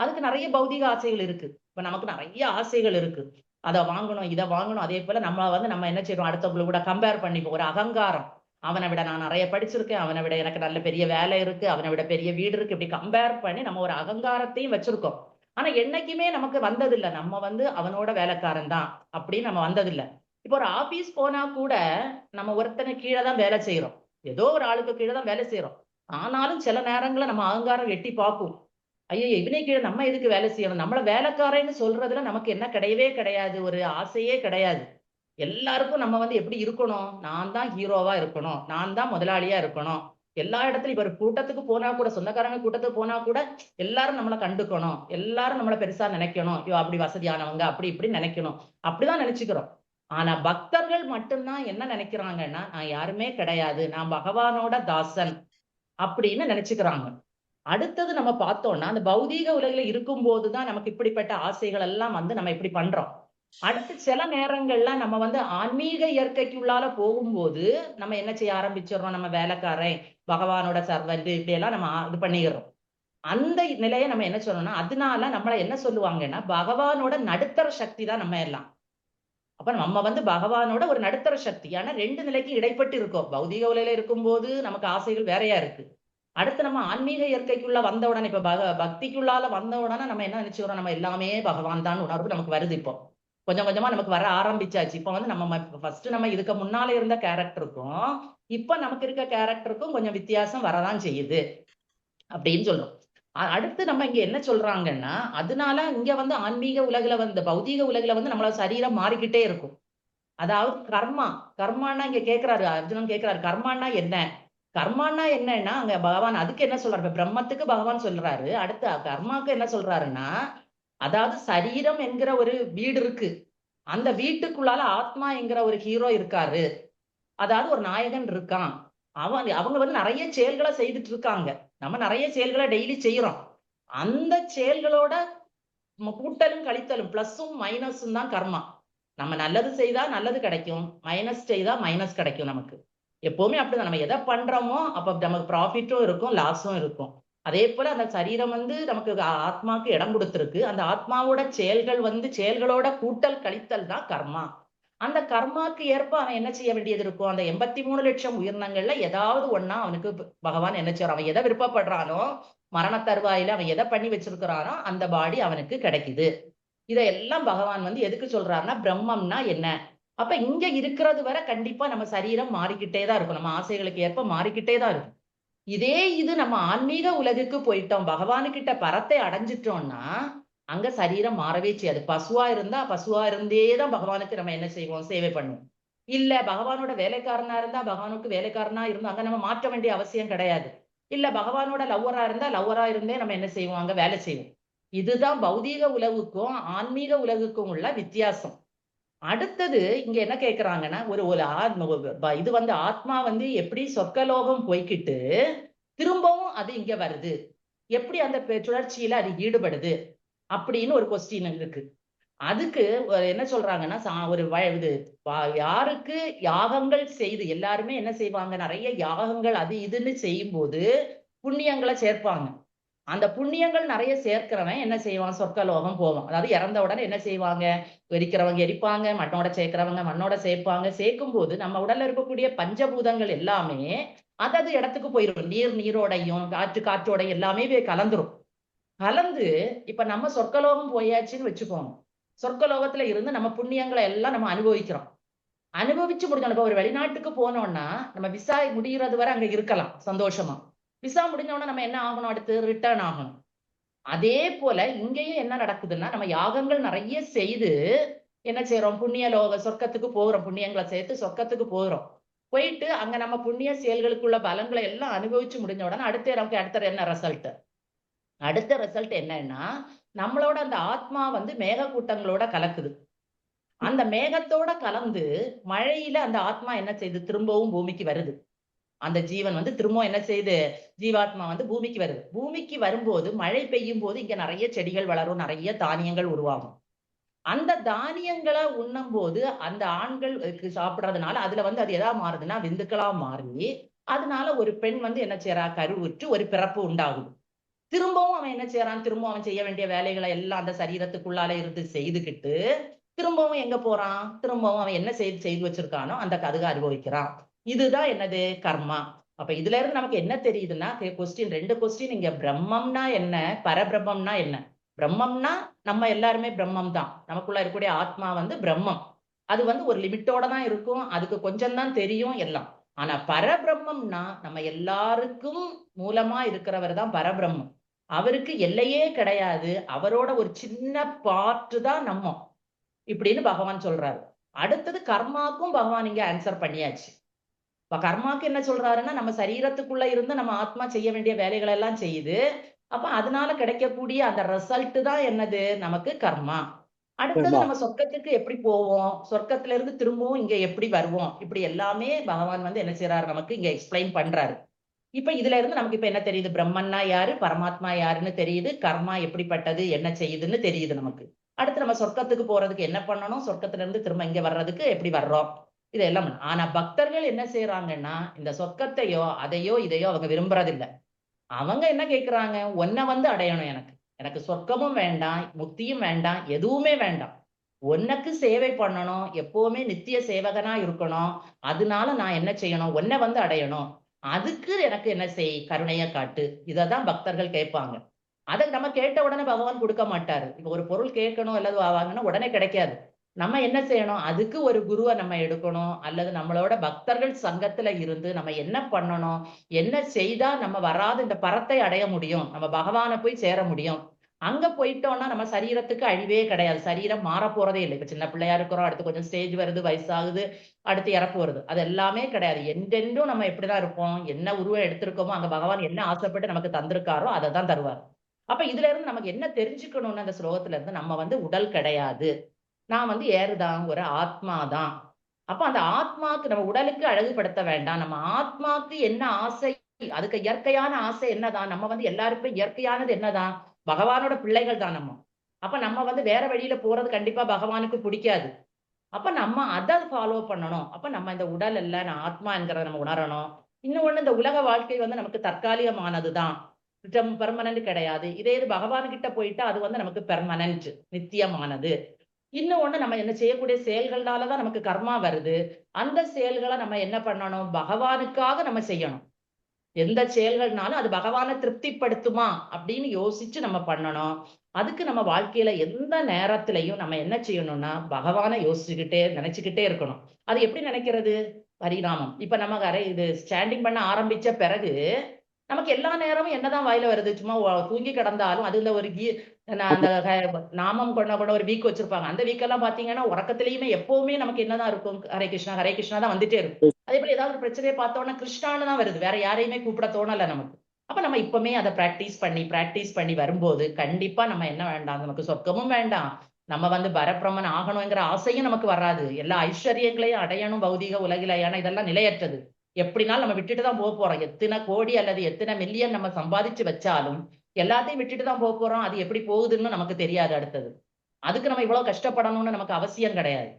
அதுக்கு நிறைய பௌதீக ஆசைகள் இருக்கு. இப்ப நமக்கு நிறைய ஆசைகள் இருக்கு, அதை வாங்கணும் இதை வாங்கணும். அதே போல நம்ம என்ன செய்யறோம், அடுத்தவங்களை கூட கம்பேர் பண்ணிப்போம். ஒரு அகங்காரம், அவனை விட நான் நிறைய படிச்சிருக்கேன், அவனை விட எனக்கு நல்ல பெரிய வேலை இருக்கு, அவனை விட பெரிய வீடு இருக்கு, இப்படி கம்பேர் பண்ணி நம்ம ஒரு அகங்காரத்தையும் வச்சிருக்கோம். ஆனா என்னைக்குமே நமக்கு வந்ததில்லை நம்ம வந்து அவனோட வேலைக்காரன் தான் அப்படின்னு நம்ம வந்ததில்லை. இப்போ ஒரு ஆபீஸ் போனா கூட நம்ம ஒருத்தனை கீழே தான் வேலை செய்யறோம், ஏதோ ஒரு ஆளுக்கு கீழே தான் வேலை செய்யறோம். ஆனாலும் சில நேரங்கள்ல நம்ம அகங்காரம் எட்டி பார்க்கும், ஐயோ இவனை கீழே நம்ம எதுக்கு வேலை செய்யணும், நம்மள வேலைக்காரன்னு சொல்றதுல நமக்கு என்ன கிடையவே கிடையாது, ஒரு ஆசையே கிடையாது. எல்லாருக்கும் நம்ம வந்து எப்படி இருக்கணும், நான் தான் ஹீரோவா இருக்கணும், நான் தான் முதலாளியா இருக்கணும். எல்லா இடத்துலயும் இப்ப ஒரு கூட்டத்துக்கு போனா கூட, சொந்தக்காரங்க கூட்டத்துக்கு போனா கூட எல்லாரும் நம்மளை கண்டுக்கணும், எல்லாரும் நம்மளை பெருசா நினைக்கணும், ஐயோ அப்படி வசதியானவங்க அப்படி இப்படி நினைக்கணும், அப்படிதான் நினைச்சுக்கிறோம். ஆனா பக்தர்கள் மட்டும்தான் என்ன நினைக்கிறாங்கன்னா, நான் யாருமே கிடையாது, நான் பகவானோட தாசன் அப்படின்னு நினைச்சுக்கிறாங்க. அடுத்தது நம்ம பார்த்தோம்னா, அந்த பௌதீக உலகில இருக்கும் போதுதான் நமக்கு இப்படிப்பட்ட ஆசைகள் எல்லாம் வந்து நம்ம இப்படி பண்றோம். அடுத்து சில நேரங்கள்ல நம்ம வந்து ஆன்மீக இயற்கைக்குள்ளால போகும்போது நம்ம என்ன செய்ய ஆரம்பிச்சிடறோம், நம்ம வேலைக்காரன் பகவானோட சர்வெண்ட் இப்படி எல்லாம் நம்ம இது பண்ணிடுறோம். அந்த நிலையை நம்ம என்ன சொல்லணும்னா, அதனால நம்மள என்ன சொல்லுவாங்கன்னா, பகவானோட நடுத்தர சக்தி தான் நம்ம எல்லாம். அப்ப நம்ம வந்து பகவானோட ஒரு நடுத்தர சக்தி. ஆனா 2 நிலைக்கு இடைப்பட்டு இருக்கோம். பௌதீக உலகில இருக்கும்போது நமக்கு ஆசைகள் வேறையா இருக்கு. அடுத்து நம்ம ஆன்மீக இயற்கைக்குள்ள வந்த உடனே, இப்ப பக்திக்குள்ளால வந்த உடனே நம்ம என்ன நினைச்சுக்கிறோம், நம்ம எல்லாமே பகவான் தான் உணர்வு நமக்கு வருது. இப்போ கொஞ்சம் கொஞ்சமா நமக்கு வர ஆரம்பிச்சாச்சு. இப்ப வந்து நம்ம ஃபர்ஸ்ட் நம்ம இதுக்கு முன்னால இருந்த கேரக்டருக்கும் இப்ப நமக்கு இருக்க கேரக்டருக்கும் கொஞ்சம் வித்தியாசம் வரதான் செய்யுது அப்படின்னு சொல்றோம். அடுத்து நம்ம இங்க என்ன சொல்றாங்கன்னா, அதனால இங்க வந்து ஆன்மீக உலகுல வந்து பௌதீக உலகுல வந்து நம்மள சரீரம் மாறிக்கிட்டே இருக்கும். அதாவது கர்மான்னா இங்க கேக்குறாரு அர்ஜுனன் கேக்குறாரு, கர்மான்னா என்ன? கர்மான்னா என்னன்னா அங்க பகவான் அதுக்கு என்ன சொல்றாரு? இப்ப பிரம்மத்துக்கு பகவான் சொல்றாரு, அடுத்து கர்மாக்கு என்ன சொல்றாருன்னா, அதாவது சரீரம் என்கிற ஒரு வீடு இருக்கு. அந்த வீட்டுக்குள்ளால ஆத்மா என்கிற ஒரு ஹீரோ இருக்காரு. அதாவது ஒரு நாயகன் இருக்கான். அவங்க வந்து நிறைய செயல்களை செய்துட்டு இருக்காங்க. நம்ம நிறைய செயல்களை டெய்லி செய்யறோம். அந்த செயல்களோட கூட்டலும் கழித்தலும் பிளஸும் மைனஸும் தான் கர்மா. நம்ம நல்லது செய்தா நல்லது கிடைக்கும், மைனஸ் செய்தா மைனஸ் கிடைக்கும். நமக்கு எப்பவுமே அப்படிதான். நம்ம எதை பண்றோமோ அப்ப நமக்கு ப்ராஃபிட்டும் இருக்கும், லாஸும் இருக்கும். அதே போல அந்த சரீரம் வந்து நமக்கு ஆத்மாவுக்கு இடம் கொடுத்திருக்கு. அந்த ஆத்மாவோட செயல்கள் வந்து செயல்களோட கூட்டல் கழித்தல் தான் கர்மா. அந்த கர்மாக்கு ஏற்ப அவன் என்ன செய்ய வேண்டியது இருக்கும்? அந்த 83 லட்சம் உயிரினங்கள்ல ஏதாவது ஒண்ணா அவனுக்கு பகவான் என்ன செய்யறான்? அவன் எதை விருப்பப்படுறானோ, மரண தருவாயில அவன் எதை பண்ணி வச்சிருக்கிறானோ அந்த பாடி அவனுக்கு கிடைக்குது. இதையெல்லாம் பகவான் வந்து எதுக்கு சொல்றாருன்னா, பிரம்மம்னா என்ன? அப்ப இங்க இருக்கிறது வரை கண்டிப்பா நம்ம சரீரம் மாறிக்கிட்டே தான் இருக்கும். நம்ம ஆசைகளுக்கு ஏற்ப மாறிக்கிட்டே தான் இருக்கும். இதே இது நம்ம ஆன்மீக உலகுக்கு போயிட்டோம், பகவானுக்கிட்ட பரத்தை அடைஞ்சிட்டோம்னா அங்க சரீரம் மாறவே செய்யாது. பசுவா இருந்தா பசுவா இருந்தேதான் பகவானுக்கு நம்ம என்ன செய்வோம்? சேவை பண்ணுவோம். இல்ல பகவானோட வேலைக்காரனா இருந்தா பகவானுக்கு வேலைக்காரனா இருந்தா அங்க நம்ம மாற்ற வேண்டிய அவசியம் கிடையாது. இல்ல பகவானோட லவ்வரா இருந்தா லவ்வரா இருந்தே நம்ம என்ன செய்வோம்? அங்க வேலை செய்வோம். இதுதான் பௌதீக உலகுக்கும் ஆன்மீக உலகுக்கும் உள்ள வித்தியாசம். அடுத்தது இங்க என்ன கேக்குறாங்கன்னா, இது வந்து ஆத்மா வந்து எப்படி சொர்க்கலோகம் போய்கிட்டு திரும்பவும் அது இங்க வருது, எப்படி அந்த சுழற்சியில அது ஈடுபடுது அப்படின்னு ஒரு கொஸ்டின் இருக்கு. அதுக்கு என்ன சொல்றாங்கன்னா, இது யாருக்கு யாகங்கள் செய்து எல்லாருமே என்ன செய்வாங்க? நிறைய யாகங்கள் அது இதுன்னு செய்யும் போது புண்ணியங்களை சேர்ப்பாங்க. அந்த புண்ணியங்கள் நிறைய சேர்க்கிறவன் என்ன செய்வான்? சொர்க்கலோகம் போவான். அதாவது இறந்த உடனே என்ன செய்வாங்க? எரிக்கிறவங்க எரிப்பாங்க, மண்ணோட சேர்க்கிறவங்க மண்ணோட சேர்ப்பாங்க. சேர்க்கும் போது நம்ம உடல்ல இருக்கக்கூடிய பஞ்சபூதங்கள் எல்லாமே அதது இடத்துக்கு போயிடும். நீரோடையும் காற்றோடையும் எல்லாமே கலந்துரும். கலந்து இப்ப நம்ம சொர்க்கலோகம் போயாச்சுன்னு வச்சுக்கோங்க. சொர்க்கலோகத்துல இருந்து நம்ம புண்ணியங்களை எல்லாம் நம்ம அனுபவிக்கிறோம். அனுபவிச்சு முடிஞ்சோம். இப்ப ஒரு வெளிநாட்டுக்கு போனோம்னா நம்ம விசா முடிகிறது வரை அங்க இருக்கலாம் சந்தோஷமா. விசா முடிஞ்சோன்னா நம்ம என்ன ஆகணும்? அடுத்து ரிட்டர்ன் ஆகணும். அதே போல இங்கேயும் என்ன நடக்குதுன்னா, நம்ம யாகங்கள் நிறைய செய்து என்ன செய்யறோம்? புண்ணிய லோக சொர்க்கத்துக்கு போகிறோம். புண்ணியங்களை சேர்த்து சொர்க்கத்துக்கு போகிறோம். போயிட்டு அங்க நம்ம புண்ணிய செயல்களுக்குள்ள பலங்களை எல்லாம் அனுபவிச்சு முடிஞ்ச உடனே அடுத்த என்ன ரிசல்ட்? அடுத்த ரிசல்ட் என்னன்னா, நம்மளோட அந்த ஆத்மா வந்து மேக கூட்டங்களோட கலக்குது. அந்த மேகத்தோட கலந்து மழையில அந்த ஆத்மா என்ன செய்யுது? திரும்பவும் பூமிக்கு வருது. அந்த ஜீவன் வந்து திரும்பவும் என்ன செய்யுது? ஜீவாத்மா வந்து பூமிக்கு வருது. பூமிக்கு வரும்போது மழை பெய்யும் போது இங்க நிறைய செடிகள் வளரும், நிறைய தானியங்கள் உருவாகும். அந்த தானியங்களை உண்ணும் போது அந்த ஆண்கள் சாப்பிடுறதுனால அதுல வந்து அது எதா மாறுதுன்னா விந்துக்களா மாறி, அதனால ஒரு பெண் வந்து என்ன செய்யறா? கருவுற்று ஒரு பிறப்பு உண்டாகுது. திரும்பவும் அவன் என்ன செய்யறான்? திரும்பவும் அவன் செய்ய வேண்டிய வேலைகளை எல்லாம் அந்த சரீரத்துக்குள்ளால இருந்து செய்துகிட்டு திரும்பவும் எங்க போறான்? திரும்பவும் அவன் என்ன செய்து வச்சிருக்கானோ அந்த கதுக அனுபவிக்கிறான். இதுதான் என்னது? கர்மா. அப்ப இதுல இருந்து நமக்கு என்ன தெரியுதுன்னா, ரெண்டு கொஸ்டின் இங்க. பிரம்மம்னா என்ன? பரபிரம்மம்னா என்ன? பிரம்மம்னா நம்ம எல்லாருமே பிரம்மம் தான். நமக்குள்ள இருக்கக்கூடிய ஆத்மா வந்து பிரம்மம். அது வந்து ஒரு லிமிட்டோட தான் இருக்கும். அதுக்கு கொஞ்சம் தான் தெரியும் எல்லாம். ஆனா பரபிரம்மம்னா நம்ம எல்லாருக்கும் மூலமா இருக்கிறவர் தான் பரபிரம்மம். அவருக்கு எல்லையே கிடையாது. அவரோட ஒரு சின்ன பார்ட்டு தான் நம்ம, இப்படின்னு பகவான் சொல்றாரு. அடுத்தது கர்மாக்கும் பகவான் இங்க ஆன்சர் பண்ணியாச்சு. இப்ப கர்மாக்கு என்ன சொல்றாருன்னா, நம்ம சரீரத்துக்குள்ள இருந்து நம்ம ஆத்மா செய்ய வேண்டிய வேலைகளை எல்லாம் செய்யுது. அப்ப அதனால கிடைக்கக்கூடிய அந்த ரிசல்ட் தான் என்னது? நமக்கு கர்மா. அடுத்தது நம்ம சொர்க்கத்துக்கு எப்படி போவோம்? சொர்க்கத்துல இருந்து திரும்பவும் இங்க எப்படி வருவோம்? இப்படி எல்லாமே பகவான் வந்து என்ன செய்யறாரு? நமக்கு இங்க எக்ஸ்பிளைன் பண்றாரு. இப்ப இதுல இருந்து நமக்கு இப்ப என்ன தெரியுது? பிரம்மன்னா யாரு, பரமாத்மா யாருன்னு தெரியுது. கர்மா எப்படிப்பட்டது, என்ன செய்யுதுன்னு தெரியுது நமக்கு. அடுத்து நம்ம சொர்க்கத்துக்கு போறதுக்கு என்ன பண்ணணும், சொர்க்கத்துல இருந்து திரும்ப இங்க வர்றதுக்கு எப்படி வர்றோம், இதெல்லாம். ஆனா பக்தர்கள் என்ன செய்யறாங்கன்னா, இந்த சொர்க்கத்தையோ அதையோ இதையோ அவங்க விரும்புறதில்லை. அவங்க என்ன கேட்கிறாங்க? ஒன்ன வந்து அடையணும். எனக்கு சொர்க்கமும் வேண்டாம், முக்தியும் வேண்டாம், எதுவுமே வேண்டாம். உனக்கு சேவை பண்ணணும், எப்பவுமே நித்திய சேவகனா இருக்கணும். அதனால நான் என்ன செய்யணும்? ஒன்ன வந்து அடையணும். அதுக்கு எனக்கு என்ன செய்? கருணைய காட்டு. இததான் பக்தர்கள் கேட்பாங்க. அதை நம்ம கேட்ட உடனே பகவான் கொடுக்க மாட்டாரு. இப்ப ஒரு பொருள் கேட்கணும் அல்லது வாங்கணும் உடனே கிடைக்காது. நம்ம என்ன செய்யணும்? அதுக்கு ஒரு குருவை நம்ம எடுக்கணும், அல்லது நம்மளோட பக்தர்கள் சங்கத்துல இருந்து நம்ம என்ன பண்ணணும், என்ன செய்தா நம்ம வராத இந்த பரத்தை அடைய முடியும், நம்ம பகவானை போய் சேர முடியும். அங்க போயிட்டோம்னா நம்ம சரீரத்துக்கு அழிவே கிடையாது. சரீரம் மாற போறதே இல்லை. இப்ப சின்ன பிள்ளையா இருக்கிறோம், அடுத்து கொஞ்சம் ஸ்டேஜ் வருது, வயசாகுது, அடுத்து இறப்பு வருது, அது எல்லாமே கிடையாது. என்றென்றும் நம்ம எப்படிதான் இருப்போம், என்ன உருவம் எடுத்திருக்கோமோ அங்க பகவான் என்ன ஆசைப்பட்டு நமக்கு தந்திருக்காரோ அதை தான் தருவார். அப்ப இதுல இருந்து நமக்கு என்ன தெரிஞ்சுக்கணும்னு அந்த ஸ்லோகத்துல இருந்து, நம்ம உடல் கிடையாது, நான் ஏறுதான் ஒரு ஆத்மா தான். அப்ப அந்த ஆத்மாக்கு நம்ம உடலுக்கு அழகுபடுத்த வேண்டாம். நம்ம ஆத்மாக்கு என்ன ஆசை, அதுக்கு இயற்கையான ஆசை என்னதான், நம்ம எல்லாருக்கும் இயற்கையானது என்னதான், பகவானோட பிள்ளைகள் தான் நம்ம. அப்ப நம்ம வேற வழியில போறது கண்டிப்பா பகவானுக்கு பிடிக்காது. அப்ப நம்ம அதை ஃபாலோ பண்ணணும். அப்ப நம்ம இந்த உடல் அல்ல, நான் ஆத்மா என்கிறத நம்ம உணரணும். இன்னொன்னு, இந்த உலக வாழ்க்கை நமக்கு தற்காலிகமானதுதான், பெர்மனன்ட் கிடையாது. இதே இது பகவான் கிட்ட போயிட்டா அது நமக்கு பெர்மனன்ட், நித்தியமானது. இன்னொன்னு, நம்ம என்ன செய்யக்கூடிய செயல்கள்னாலதான் நமக்கு கர்மா வருது. அந்த செயல்களை நம்ம என்ன பண்ணணும், பகவானுக்காக நம்ம செய்யணும். எந்த செயல்கள்னாலும் அது பகவானை திருப்திப்படுத்துமா அப்படின்னு யோசிச்சு நம்ம பண்ணணும். அதுக்கு நம்ம வாழ்க்கையில எந்த நேரத்திலையும் நம்ம என்ன செய்யணும்னா, பகவானை யோசிச்சுக்கிட்டே நினைச்சுக்கிட்டே இருக்கணும். அது எப்படி நினைக்கிறது? பரிணாமம். இப்ப நம்ம இது ஸ்டாண்டிங் பண்ண ஆரம்பிச்ச பிறகு நமக்கு எல்லா நேரமும் என்னதான் வாயில வருது, சும்மா தூங்கி கிடந்தாலும் அதுல ஒரு அந்த நாமம் கொண்ட ஒரு வீக் வச்சிருப்பாங்க. அந்த வீக்கெல்லாம் பாத்தீங்கன்னா உறக்கத்திலயுமே எப்பவுமே நமக்கு என்னதான் இருக்கும், ஹரே கிருஷ்ணா தான் வந்துட்டே இருக்கும். அதே போல ஏதாவது ஒரு பிரச்சனையை பார்த்தோம்னா கிருஷ்ணான்னு தான் வருது, வேற யாரையுமே கூப்பிட தோணல நமக்கு. அப்ப நம்ம இப்பவுமே அதை பிராக்டிஸ் பண்ணி வரும்போது கண்டிப்பா நம்ம என்ன வேண்டாம், நமக்கு சொர்க்கமும் வேண்டாம், நம்ம பரபிரமன் ஆகணுங்கிற ஆசையும் நமக்கு வராது. எல்லா ஐஸ்வர்யங்களையும் அடையணும் பௌதிக உலகில, ஏன்னா இதெல்லாம் நிலையற்றது. எப்படினாலும் நம்ம விட்டுட்டு தான் போக போறோம். எத்தனை கோடி அல்லது எத்தனை மில்லியன் நம்ம சம்பாதிச்சு வச்சாலும் எல்லாத்தையும் விட்டுட்டு தான் போக போறோம். அது எப்படி போகுதுன்னு நமக்கு தெரியாது. அடுத்தது அதுக்கு நம்ம இவ்வளவு கஷ்டப்படணும்னு நமக்கு அவசியம் கிடையாது.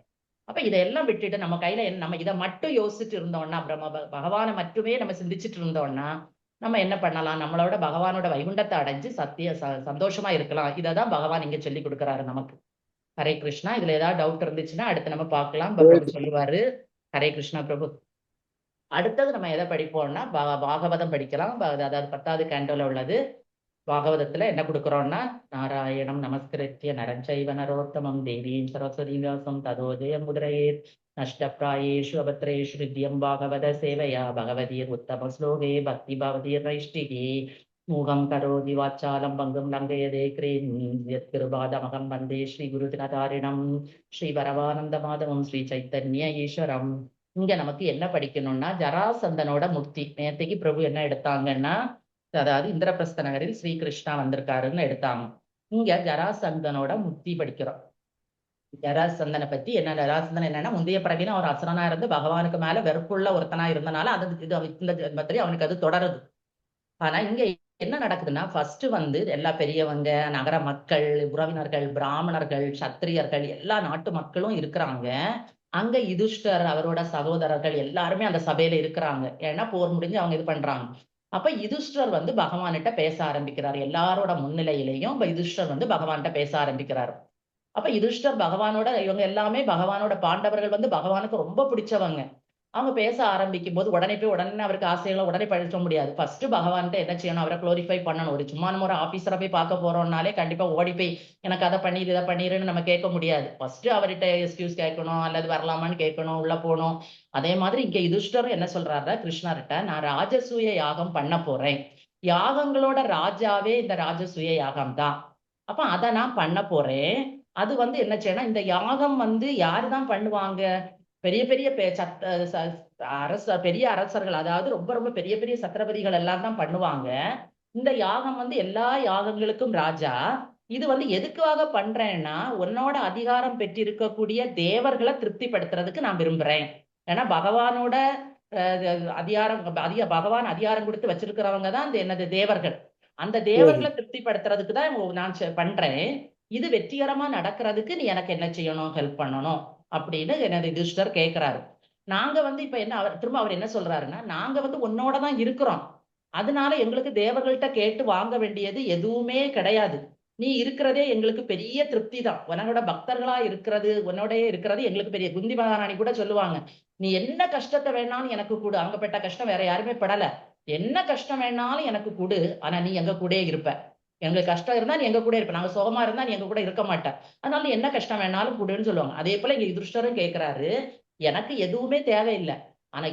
அப்ப இதெல்லாம் விட்டுட்டு நம்ம கையில நம்ம இதை மட்டும் யோசிச்சுட்டு இருந்தோம்னா, பகவானை மட்டுமே நம்ம சிந்திச்சுட்டு இருந்தோம்னா, நம்ம என்ன பண்ணலாம், நம்மளோட பகவானோட வைகுண்டத்தை அடைஞ்சு சந்தோஷமா இருக்கலாம். இததான் பகவான் இங்க சொல்லி கொடுக்குறாரு நமக்கு. ஹரே கிருஷ்ணா. இதுல ஏதாவது டவுட் இருந்துச்சுன்னா அடுத்து நம்ம பார்க்கலாம். பிரபு சொல்லுவாரு. ஹரே கிருஷ்ணா பிரபு. அடுத்தது நம்ம எதை படிப்போம்னா, பாகவதம் படிக்கலாம். அதாவது 10வது கேண்டோல உள்ளது. பாகவதத்துல என்ன கொடுக்குறோம்னா, நாராயணம் நமஸ்கிருத்ய நரஞ்சைவ நரோத்தமம் தேவீம் சரஸ்வதீம் வியாசம் ததோ ஜெயம் முதிரையே நஷ்டப்பிராயேஷு அபத்ரேஷு ஹிருத்யம் பாகவத சேவையா பகவதீர் உத்தம ஸ்லோகே பக்தி பவதீர் நைஷ்டிகி மூகம் கரோதி வாச்சாலம் பங்கும் லங்கயதே கிருபாதமகம் வந்தே ஸ்ரீ குருதினதாரிணம் ஸ்ரீ பரவானந்த மாதவம் ஸ்ரீ சைத்தன்ய ஈஸ்வரம். இங்க நமக்கு என்ன படிக்கணும்னா, ஜராசந்தனோட முக்தி. நேற்றுக்கு பிரபு என்ன எடுத்தாங்கன்னா, அதாவது இந்திரபிரஸ்த நகரில் ஸ்ரீகிருஷ்ணா வந்திருக்காருன்னு எடுத்தாங்க. இங்க ஜராசந்தனோட முக்தி படிக்கிறோம். ஜராசந்தனை பத்தி என்ன, ஜராசந்தன் என்னன்னா, முந்தைய பிறவின ஒரு அசுரனா இருந்து பகவானுக்கு மேல வெறுப்புள்ள ஒருத்தனா இருந்தனால இந்த ஜென்மத்திலே அவனுக்கு அது தொடருது. ஆனா இங்க என்ன நடக்குதுன்னா, ஃபர்ஸ்ட் எல்லா பெரியவங்க, நகர மக்கள், உறவினர்கள், பிராமணர்கள், சத்திரியர்கள், எல்லா நாட்டு மக்களும் இருக்கிறாங்க. அங்க யுதிஷ்டர் அவரோட சகோதரர்கள் எல்லாருமே அந்த சபையில இருக்கிறாங்க. ஏன்னா போர் முடிஞ்சு அவங்க இது பண்றாங்க. அப்ப யுதிஷ்டர் பகவான்கிட்ட பேச ஆரம்பிக்கிறார். எல்லாரோட முன்னிலையிலையும் யுதிஷ்டர் பகவான்கிட்ட பேச ஆரம்பிக்கிறார். அப்ப யுதிஷ்டர் பகவானோட, இவங்க எல்லாமே பகவானோட பாண்டவர்கள் பகவானுக்கு ரொம்ப பிடிச்சவங்க. அவங்க பேச ஆரம்பிக்கும் போது உடனே அவருக்கு ஆசைகளை உடனே படிக்க முடியாது. ஃபர்ஸ்ட் பகவான்கிட்ட என்ன செய்யணும், அவரை குளோரிஃபை பண்ணணும். ஒரு சும்மா நம்ம ஒரு ஆபீசரை போய் பார்க்க போறோம்னாலே கண்டிப்பா ஓடி போய் எனக்கு அதை பண்ணிடு இதை பண்ணிடுன்னு நம்ம கேட்க முடியாது. ஃபர்ஸ்ட் அவர்கிட்ட எக்ஸ்கியூஸ் கேட்கணும், அல்லது வரலாமான்னு கேட்கணும், உள்ள போகணும். அதே மாதிரி இங்க யுதிஷ்டரும் என்ன சொல்றாரு கிருஷ்ணர்கிட்ட, நான் ராஜசூய யாகம் பண்ண போறேன், யாகங்களோட ராஜாவே இந்த ராஜசூய யாகம் தான். அப்ப அதை நான் பண்ண போறேன். அது என்ன செய்யணும், இந்த யாகம் யாருதான் பண்ணுவாங்க, பெரிய பெரிய பெரிய அரசர்கள், அதாவது ரொம்ப ரொம்ப பெரிய பெரிய சத்திரபதிகள் எல்லாம் தான் பண்ணுவாங்க. இந்த யாகம் எல்லா யாகங்களுக்கும் ராஜா. இது எதுக்காக பண்றேன்னா, உன்னோட அதிகாரம் பெற்றிருக்கக்கூடிய தேவர்களை திருப்திப்படுத்துறதுக்கு நான் விரும்புறேன். ஏன்னா பகவானோட பகவான் அதிகாரம் கொடுத்து வச்சிருக்கிறவங்க தான் என்னது தேவர்கள். அந்த தேவர்களை திருப்திப்படுத்துறதுக்கு தான் நான் பண்றேன். இது வெற்றிகரமா நடக்கிறதுக்கு நீ எனக்கு என்ன செய்யணும், ஹெல்ப் பண்ணணும் அப்படின்னு எனது யுதிஷ்டர் கேட்கிறாரு. நாங்க இப்ப என்ன, அவர் என்ன சொல்றாருன்னா, நாங்க உன்னோட தான் இருக்கிறோம், அதனால எங்களுக்கு தேவர்கள்ட்ட கேட்டு வாங்க வேண்டியது எதுவுமே கிடையாது. நீ இருக்கிறதே எங்களுக்கு பெரிய திருப்தி தான். உன்னோட பக்தர்களா இருக்கிறது, உன்னோடய இருக்கிறது எங்களுக்கு பெரிய. குந்தி மகாராணி கூட சொல்லுவாங்க, நீ என்ன கஷ்டத்தை வேணாலும் எனக்கு கொடு, அங்க பெற்ற கஷ்டம் வேற யாருமே படல, என்ன கஷ்டம் வேணாலும் எனக்கு கொடு, ஆனா நீ எங்க கூட இருப்ப. எங்களுக்கு கஷ்டம் இருந்தா நீ எங்க கூட இருப்ப, நாங்க சுகமா இருந்தா நீ எங்க கூட இருக்க மாட்ட, அதனால நீ என்ன கஷ்டம் வேணாலும் கொடுன்னு சொல்லுவாங்க. அதே போல இங்க யுதிஷ்டரும் கேட்கிறாரு, எனக்கு எதுவுமே தேவையில்லை, ஆனா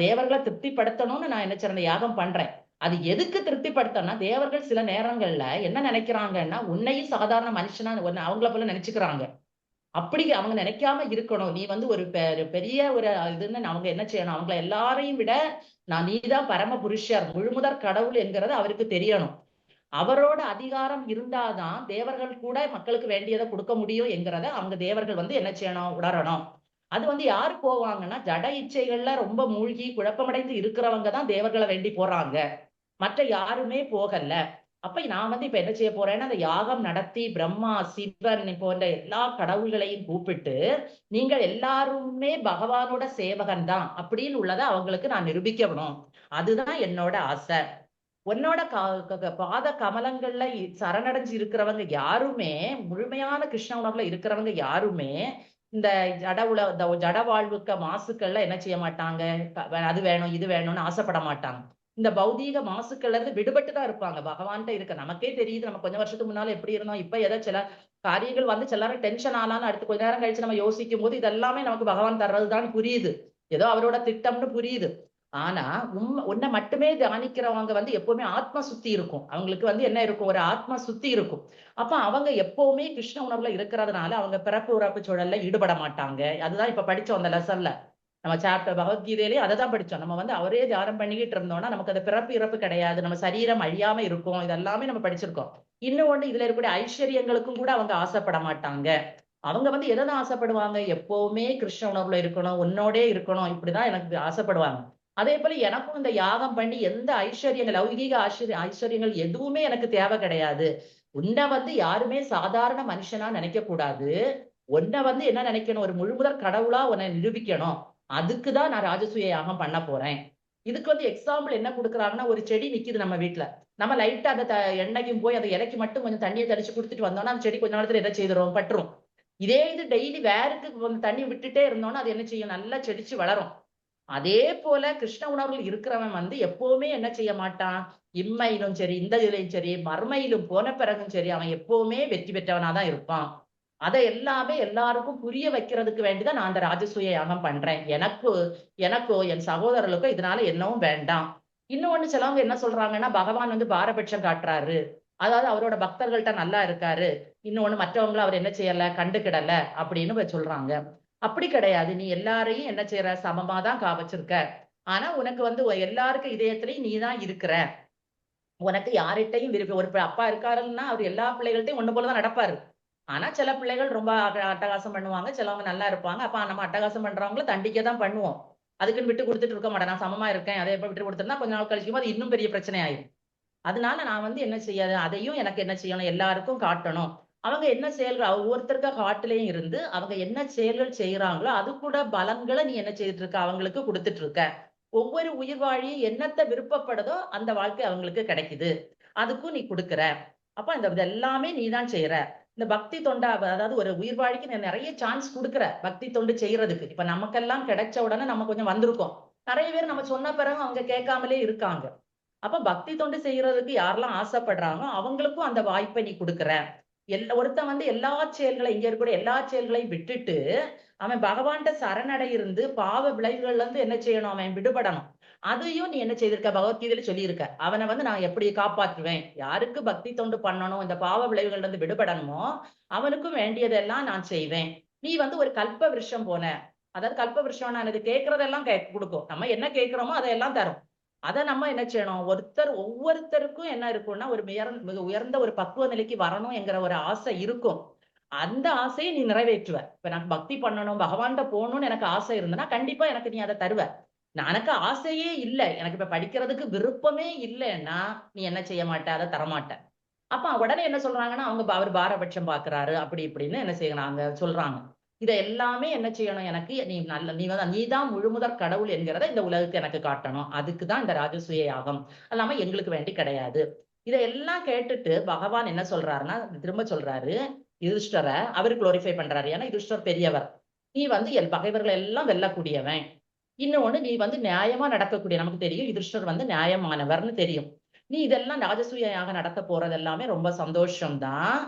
தேவர்களை திருப்திப்படுத்தணும்னு நான் என்ன சிறந்த யாகம் பண்றேன். அது எதுக்கு திருப்திப்படுத்தணும்னா, தேவர்கள் சில நேரங்கள்ல என்ன நினைக்கிறாங்கன்னா, உன்னையும் சாதாரண மனுஷனா அவங்கள போல நினைச்சுக்கிறாங்க. அப்படி அவங்க நினைக்காம இருக்கணும். நீ வந்து ஒரு பெரிய ஒரு இதுன்னு அவங்க என்ன செய்யணும், அவங்கள எல்லாரையும் விட நீதான் பரம புருஷர், முழுமுதற் கடவுள் என்கிறது அவருக்கு தெரியணும். அவரோட அதிகாரம் இருந்தாதான் தேவர்கள் கூட மக்களுக்கு வேண்டியதை கொடுக்க முடியும் என்கிறத அவங்க தேவர்கள் வந்து என்ன செய்யணும், உணரணும். அது வந்து யாரு போவாங்கன்னா, ஜட இச்சைகள்ல ரொம்ப மூழ்கி குழப்பமடைந்து இருக்கிறவங்க தான் தேவர்களை வேண்டி போறாங்க, மற்ற யாருமே போகல. அப்ப நான் வந்து இப்ப என்ன செய்ய போறேன்னா, அந்த யாகம் நடத்தி பிரம்மா சிவன் போன்ற எல்லா கடவுள்களையும் கூப்பிட்டு, நீங்கள் எல்லாருமே பகவானோட சேவகன் தான் அப்படின்னு உள்ளதை அவங்களுக்கு நான் நிரூபிக்கணும். அதுதான் என்னோட ஆசை. உன்னோட பாத கமலங்கள்ல சரணடைஞ்சு இருக்கிறவங்க யாருமே, முழுமையான கிருஷ்ண உணர்வுல இருக்கிறவங்க யாருமே இந்த ஜட வாழ்வுக்க மாசுக்கள்ல என்ன செய்ய மாட்டாங்க, அது வேணும் இது வேணும்னு ஆசைப்பட மாட்டாங்க. இந்த பௌதீக மாசுக்கள்ல இருந்து விடுபட்டு தான் இருப்பாங்க. பகவான்கிட்ட இருக்க நமக்கே தெரியுது, நம்ம கொஞ்சம் வருஷத்துக்கு முன்னால எப்படி இருந்தோம், இப்ப ஏதாவது சில காரியங்கள் வந்து சிலரும் டென்ஷன் ஆனாலும் அடுத்து கொஞ்ச நேரம் கழிச்சு நம்ம யோசிக்கும் போது இதெல்லாமே நமக்கு பகவான் தர்றதுதான் புரியுது, ஏதோ அவரோட திட்டம்னு புரியுது. ஆனா உன்னை மட்டுமே தியானிக்கிறவங்க வந்து எப்பவுமே ஆத்ம சுத்தி இருக்கும், அவங்களுக்கு வந்து என்ன இருக்கும், ஒரு ஆத்ம சுத்தி இருக்கும். அப்ப அவங்க எப்பவுமே கிருஷ்ண உணர்வுல இருக்கிறதுனால அவங்க பிறப்பு உறப்பு சூழல்ல ஈடுபட மாட்டாங்க. அதுதான் இப்ப படிச்சோம் அந்த லெசன்ல, நம்ம சாப்டர் பகவத்கீதையிலேயே அதை தான் படிச்சோம். நம்ம வந்து அவரே தியானம் பண்ணிக்கிட்டு இருந்தோம்னா நமக்கு அது பிறப்பு இறப்பு கிடையாது, நம்ம சரீரம் அழியாம இருக்கும், இதெல்லாமே நம்ம படிச்சிருக்கோம். இன்னொன்னு, இதுல இருக்கக்கூடிய ஐஸ்வர்யங்களுக்கும் கூட அவங்க ஆசைப்பட மாட்டாங்க. அவங்க வந்து எதை ஆசைப்படுவாங்க, எப்பவுமே கிருஷ்ண உணர்வுல இருக்கணும், உன்னோடே இருக்கணும், இப்படிதான் எனக்கு ஆசைப்படுவாங்க. அதே போல எனக்கும் இந்த யாகம் பண்ணி எந்த ஐஸ்வர்யங்கள், லௌகீக ஐஸ்வர்யங்கள் எதுவுமே எனக்கு தேவை கிடையாது. உன்னை வந்து யாருமே சாதாரண மனுஷனா நினைக்க கூடாது, உன்னை வந்து என்ன நினைக்கணும், ஒரு முழுமுதற் கடவுளா உன்னை நிரூபிக்கணும். அதுக்குதான் நான் ராஜசூய யாகம் பண்ண போறேன். இதுக்கு வந்து எக்ஸாம்பிள் என்ன கொடுக்குறாங்கன்னா, ஒரு செடி நிக்குது நம்ம வீட்டுல, நம்ம லைட்டா அந்த எண்ணெய்க்கும் போய் அந்த இலைக்கு மட்டும் கொஞ்சம் தண்ணியை தெளிச்சு கொடுத்துட்டு வந்தோம்னா அந்த செடி கொஞ்ச நேரத்துல எதை செய்திரும், பட்டுரும். இதே இது டெய்லி வேருக்கு தண்ணி விட்டுட்டே இருந்தோம்னா அது என்ன செய்யும், நல்லா செடிச்சு வளரும். அதே போல கிருஷ்ண உணர்வில் இருக்கிறவன் வந்து எப்பவுமே என்ன செய்ய மாட்டான், இம்மையிலும் சரி இந்த இதுலையும் சரி மர்மையிலும் போன பிறகும் சரி அவன் எப்பவுமே வெற்றி பெற்றவனாதான் இருப்பான். அதை எல்லாமே எல்லாருக்கும் புரிய வைக்கிறதுக்கு வேண்டிதான் நான் அந்த ராஜசூய யாகம் பண்றேன். எனக்கோ என் சகோதரர்களுக்கோ இதனால என்னவும் வேண்டாம். இன்னொன்னு சிலவங்க என்ன சொல்றாங்கன்னா, பகவான் வந்து பாரபட்சம் காட்டுறாரு, அதாவது அவரோட பக்தர்கள்ட்ட நல்லா இருக்காரு, இன்னொன்னு மற்றவங்களும் அவர் என்ன செய்யல, கண்டுக்கிடல அப்படின்னு சொல்றாங்க. அப்படி கிடையாது, நீ எல்லாரையும் என்ன செய்யற, சமமாதான் வச்சிருக்க. ஆனா உனக்கு வந்து எல்லாருக்கும் இதயத்திலையும் நீ தான் இருக்கிற. உனக்கு யார்கிட்டையும் விருப்பம், ஒரு அப்பா இருக்காருன்னா அவர் எல்லா பிள்ளைகள்ட்டையும் ஒண்ணு போலதான் நடப்பாரு. ஆனா சில பிள்ளைகள் ரொம்ப அட்டகாசம் பண்ணுவாங்க, சிலவங்க நல்லா இருப்பாங்க. அப்ப நம்ம அட்டகாசம் பண்றவங்களை தண்டிக்கதான் பண்ணுவோம், அதுக்குன்னு விட்டு கொடுத்துட்டு இருக்க மாட்டேன். நான் சமமா இருக்கேன் அதே எப்ப விட்டு கொடுத்துருந்தா கொஞ்ச நாள் கழிக்கும் அது இன்னும் பெரிய பிரச்சனை ஆயிடும். அதனால நான் வந்து என்ன செய்யாது, அதையும் எனக்கு என்ன செய்யணும், எல்லாருக்கும் காட்டணும். அவங்க என்ன செயல்கள், ஒவ்வொருத்தருக்க காட்டுலயும் இருந்து அவங்க என்ன செயல்கள் செய்யறாங்களோ அது கூட பலன்களை நீ என்ன செய்துட்டு இருக்க, அவங்களுக்கு கொடுத்துட்டு இருக்க. ஒவ்வொரு உயிர் வாழியும் என்னத்தை விருப்பப்படுதோ அந்த வாழ்க்கை அவங்களுக்கு கிடைக்குது, அதுக்கும் நீ கொடுக்குற. அப்ப இந்த எல்லாமே நீ தான் செய்யற. இந்த பக்தி தொண்டா, அதாவது ஒரு உயிர் வாழிக்கு நீ நிறைய சான்ஸ் கொடுக்குற பக்தி தொண்டு செய்யறதுக்கு. இப்ப நமக்கெல்லாம் கிடைச்ச உடனே நம்ம கொஞ்சம் வந்திருக்கோம், நிறைய பேர் நம்ம சொன்ன பிறகு அவங்க கேட்காமலே இருக்காங்க. அப்ப பக்தி தொண்டு செய்யறதுக்கு யாரெல்லாம் ஆசைப்படுறாங்களோ அவங்களுக்கும் அந்த வாய்ப்பை நீ கொடுக்குற. ஒருத்தன் வந்து எல்லா செயல்களையும், இங்க இருக்கிற எல்லா செயல்களையும் விட்டுட்டு அவன் பகவான்கிட்ட சரணடை இருந்து பாவ விளைவுகள்ல இருந்து என்ன செய்யணும், அவன் விடுபடணும். அதையும் நீ என்ன செய்திருக்க, பகவத்கீதையில சொல்லியிருக்க. அவனை வந்து நான் எப்படி காப்பாற்றுவேன், யாருக்கு பக்தி தொண்டு பண்ணணும், இந்த பாவ விளைவுகள்ல இருந்து விடுபடணுமோ அவனுக்கும் வேண்டியதெல்லாம் நான் செய்வேன். நீ வந்து ஒரு கல்ப விருஷம் போன, அதாவது கல்ப விருஷம் நான் இது கேட்கறதெல்லாம் கொடுக்கும், நம்ம என்ன கேட்கிறோமோ அதையெல்லாம் தரும். அதை நம்ம என்ன செய்யணும், ஒவ்வொருத்தருக்கும் என்ன இருக்கும்னா ஒரு மிக உயர்ந்த ஒரு பக்குவ நிலைக்கு வரணும் என்கிற ஒரு ஆசை இருக்கும். அந்த ஆசையை நீ நிறைவேற்றுவ. இப்ப எனக்கு பக்தி பண்ணணும், பகவான்கிட்ட போகணும்னு எனக்கு ஆசை இருந்ததுன்னா கண்டிப்பா எனக்கு நீ அதை தருவ. எனக்கு ஆசையே இல்லை, எனக்கு இப்ப படிக்கிறதுக்கு விருப்பமே இல்லைன்னா நீ என்ன செய்ய மாட்ட, அதை தரமாட்ட. அப்ப உடனே என்ன சொல்றாங்கன்னா, அவர் பாரபட்சம் பாக்குறாரு அப்படி இப்படின்னு என்ன செய்யறாங்க சொல்றாங்க. இதை எல்லாமே என்ன செய்யணும், எனக்கு நீதான் முழுமுதற் கடவுள் என்கிறத இந்த உலகத்துக்கு எனக்கு காட்டணும். அதுக்குதான் இந்த ராஜசூய யாகம், அல்லாம எங்களுக்கு வேண்டி கிடையாது. இதையெல்லாம் கேட்டுட்டு பகவான் என்ன சொல்றாருன்னா, திரும்ப சொல்றாரு யுதிஷ்டரை, அவர் குளோரிஃபை பண்றாரு. ஏன்னா யுதிஷ்டர் பெரியவர், நீ வந்து பகைவர்களை எல்லாம் வெல்லக்கூடியவன். இன்னொன்னு, நீ வந்து நியாயமா நடக்கக்கூடிய, நமக்கு தெரியும் யுதிஷ்டர் வந்து நியாயமானவர்னு தெரியும். நீ இதெல்லாம் ராஜசூயாக நடத்த போறது எல்லாமே ரொம்ப சந்தோஷம்தான்.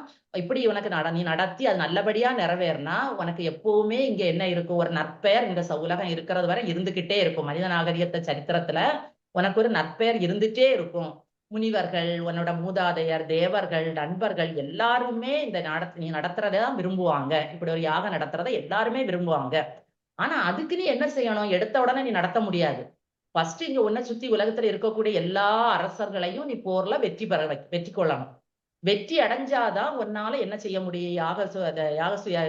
இப்படி உனக்கு நீ நடத்தி அது நல்லபடியா நிறைவேறினா உனக்கு எப்பவுமே இங்க என்ன இருக்கும், ஒரு நற்பெயர் இந்த உலகம் இருக்கிறது வரை இருந்துகிட்டே இருக்கும். மனித நாகரிகத்தை சரித்திரத்துல உனக்கு ஒரு நற்பெயர் இருந்துட்டே இருக்கும். முனிவர்கள், உன்னோட மூதாதையர், தேவர்கள், நண்பர்கள் எல்லாருமே இந்த நீ நடத்துறதான் விரும்புவாங்க. இப்படி ஒரு யாகம் நடத்துறதை எல்லாருமே விரும்புவாங்க. ஆனா அதுக்கு நீ என்ன செய்யணும், எடுத்த உடனே நீ நடத்த முடியாது. ஃபர்ஸ்ட் இங்க உன்னை சுத்தி உலகத்துல இருக்கக்கூடிய எல்லா அரசர்களையும் நீ போர்ல வெற்றி கொள்ளணும். வெற்றி அடைஞ்சாதான் உன்னால என்ன செய்ய முடியும்,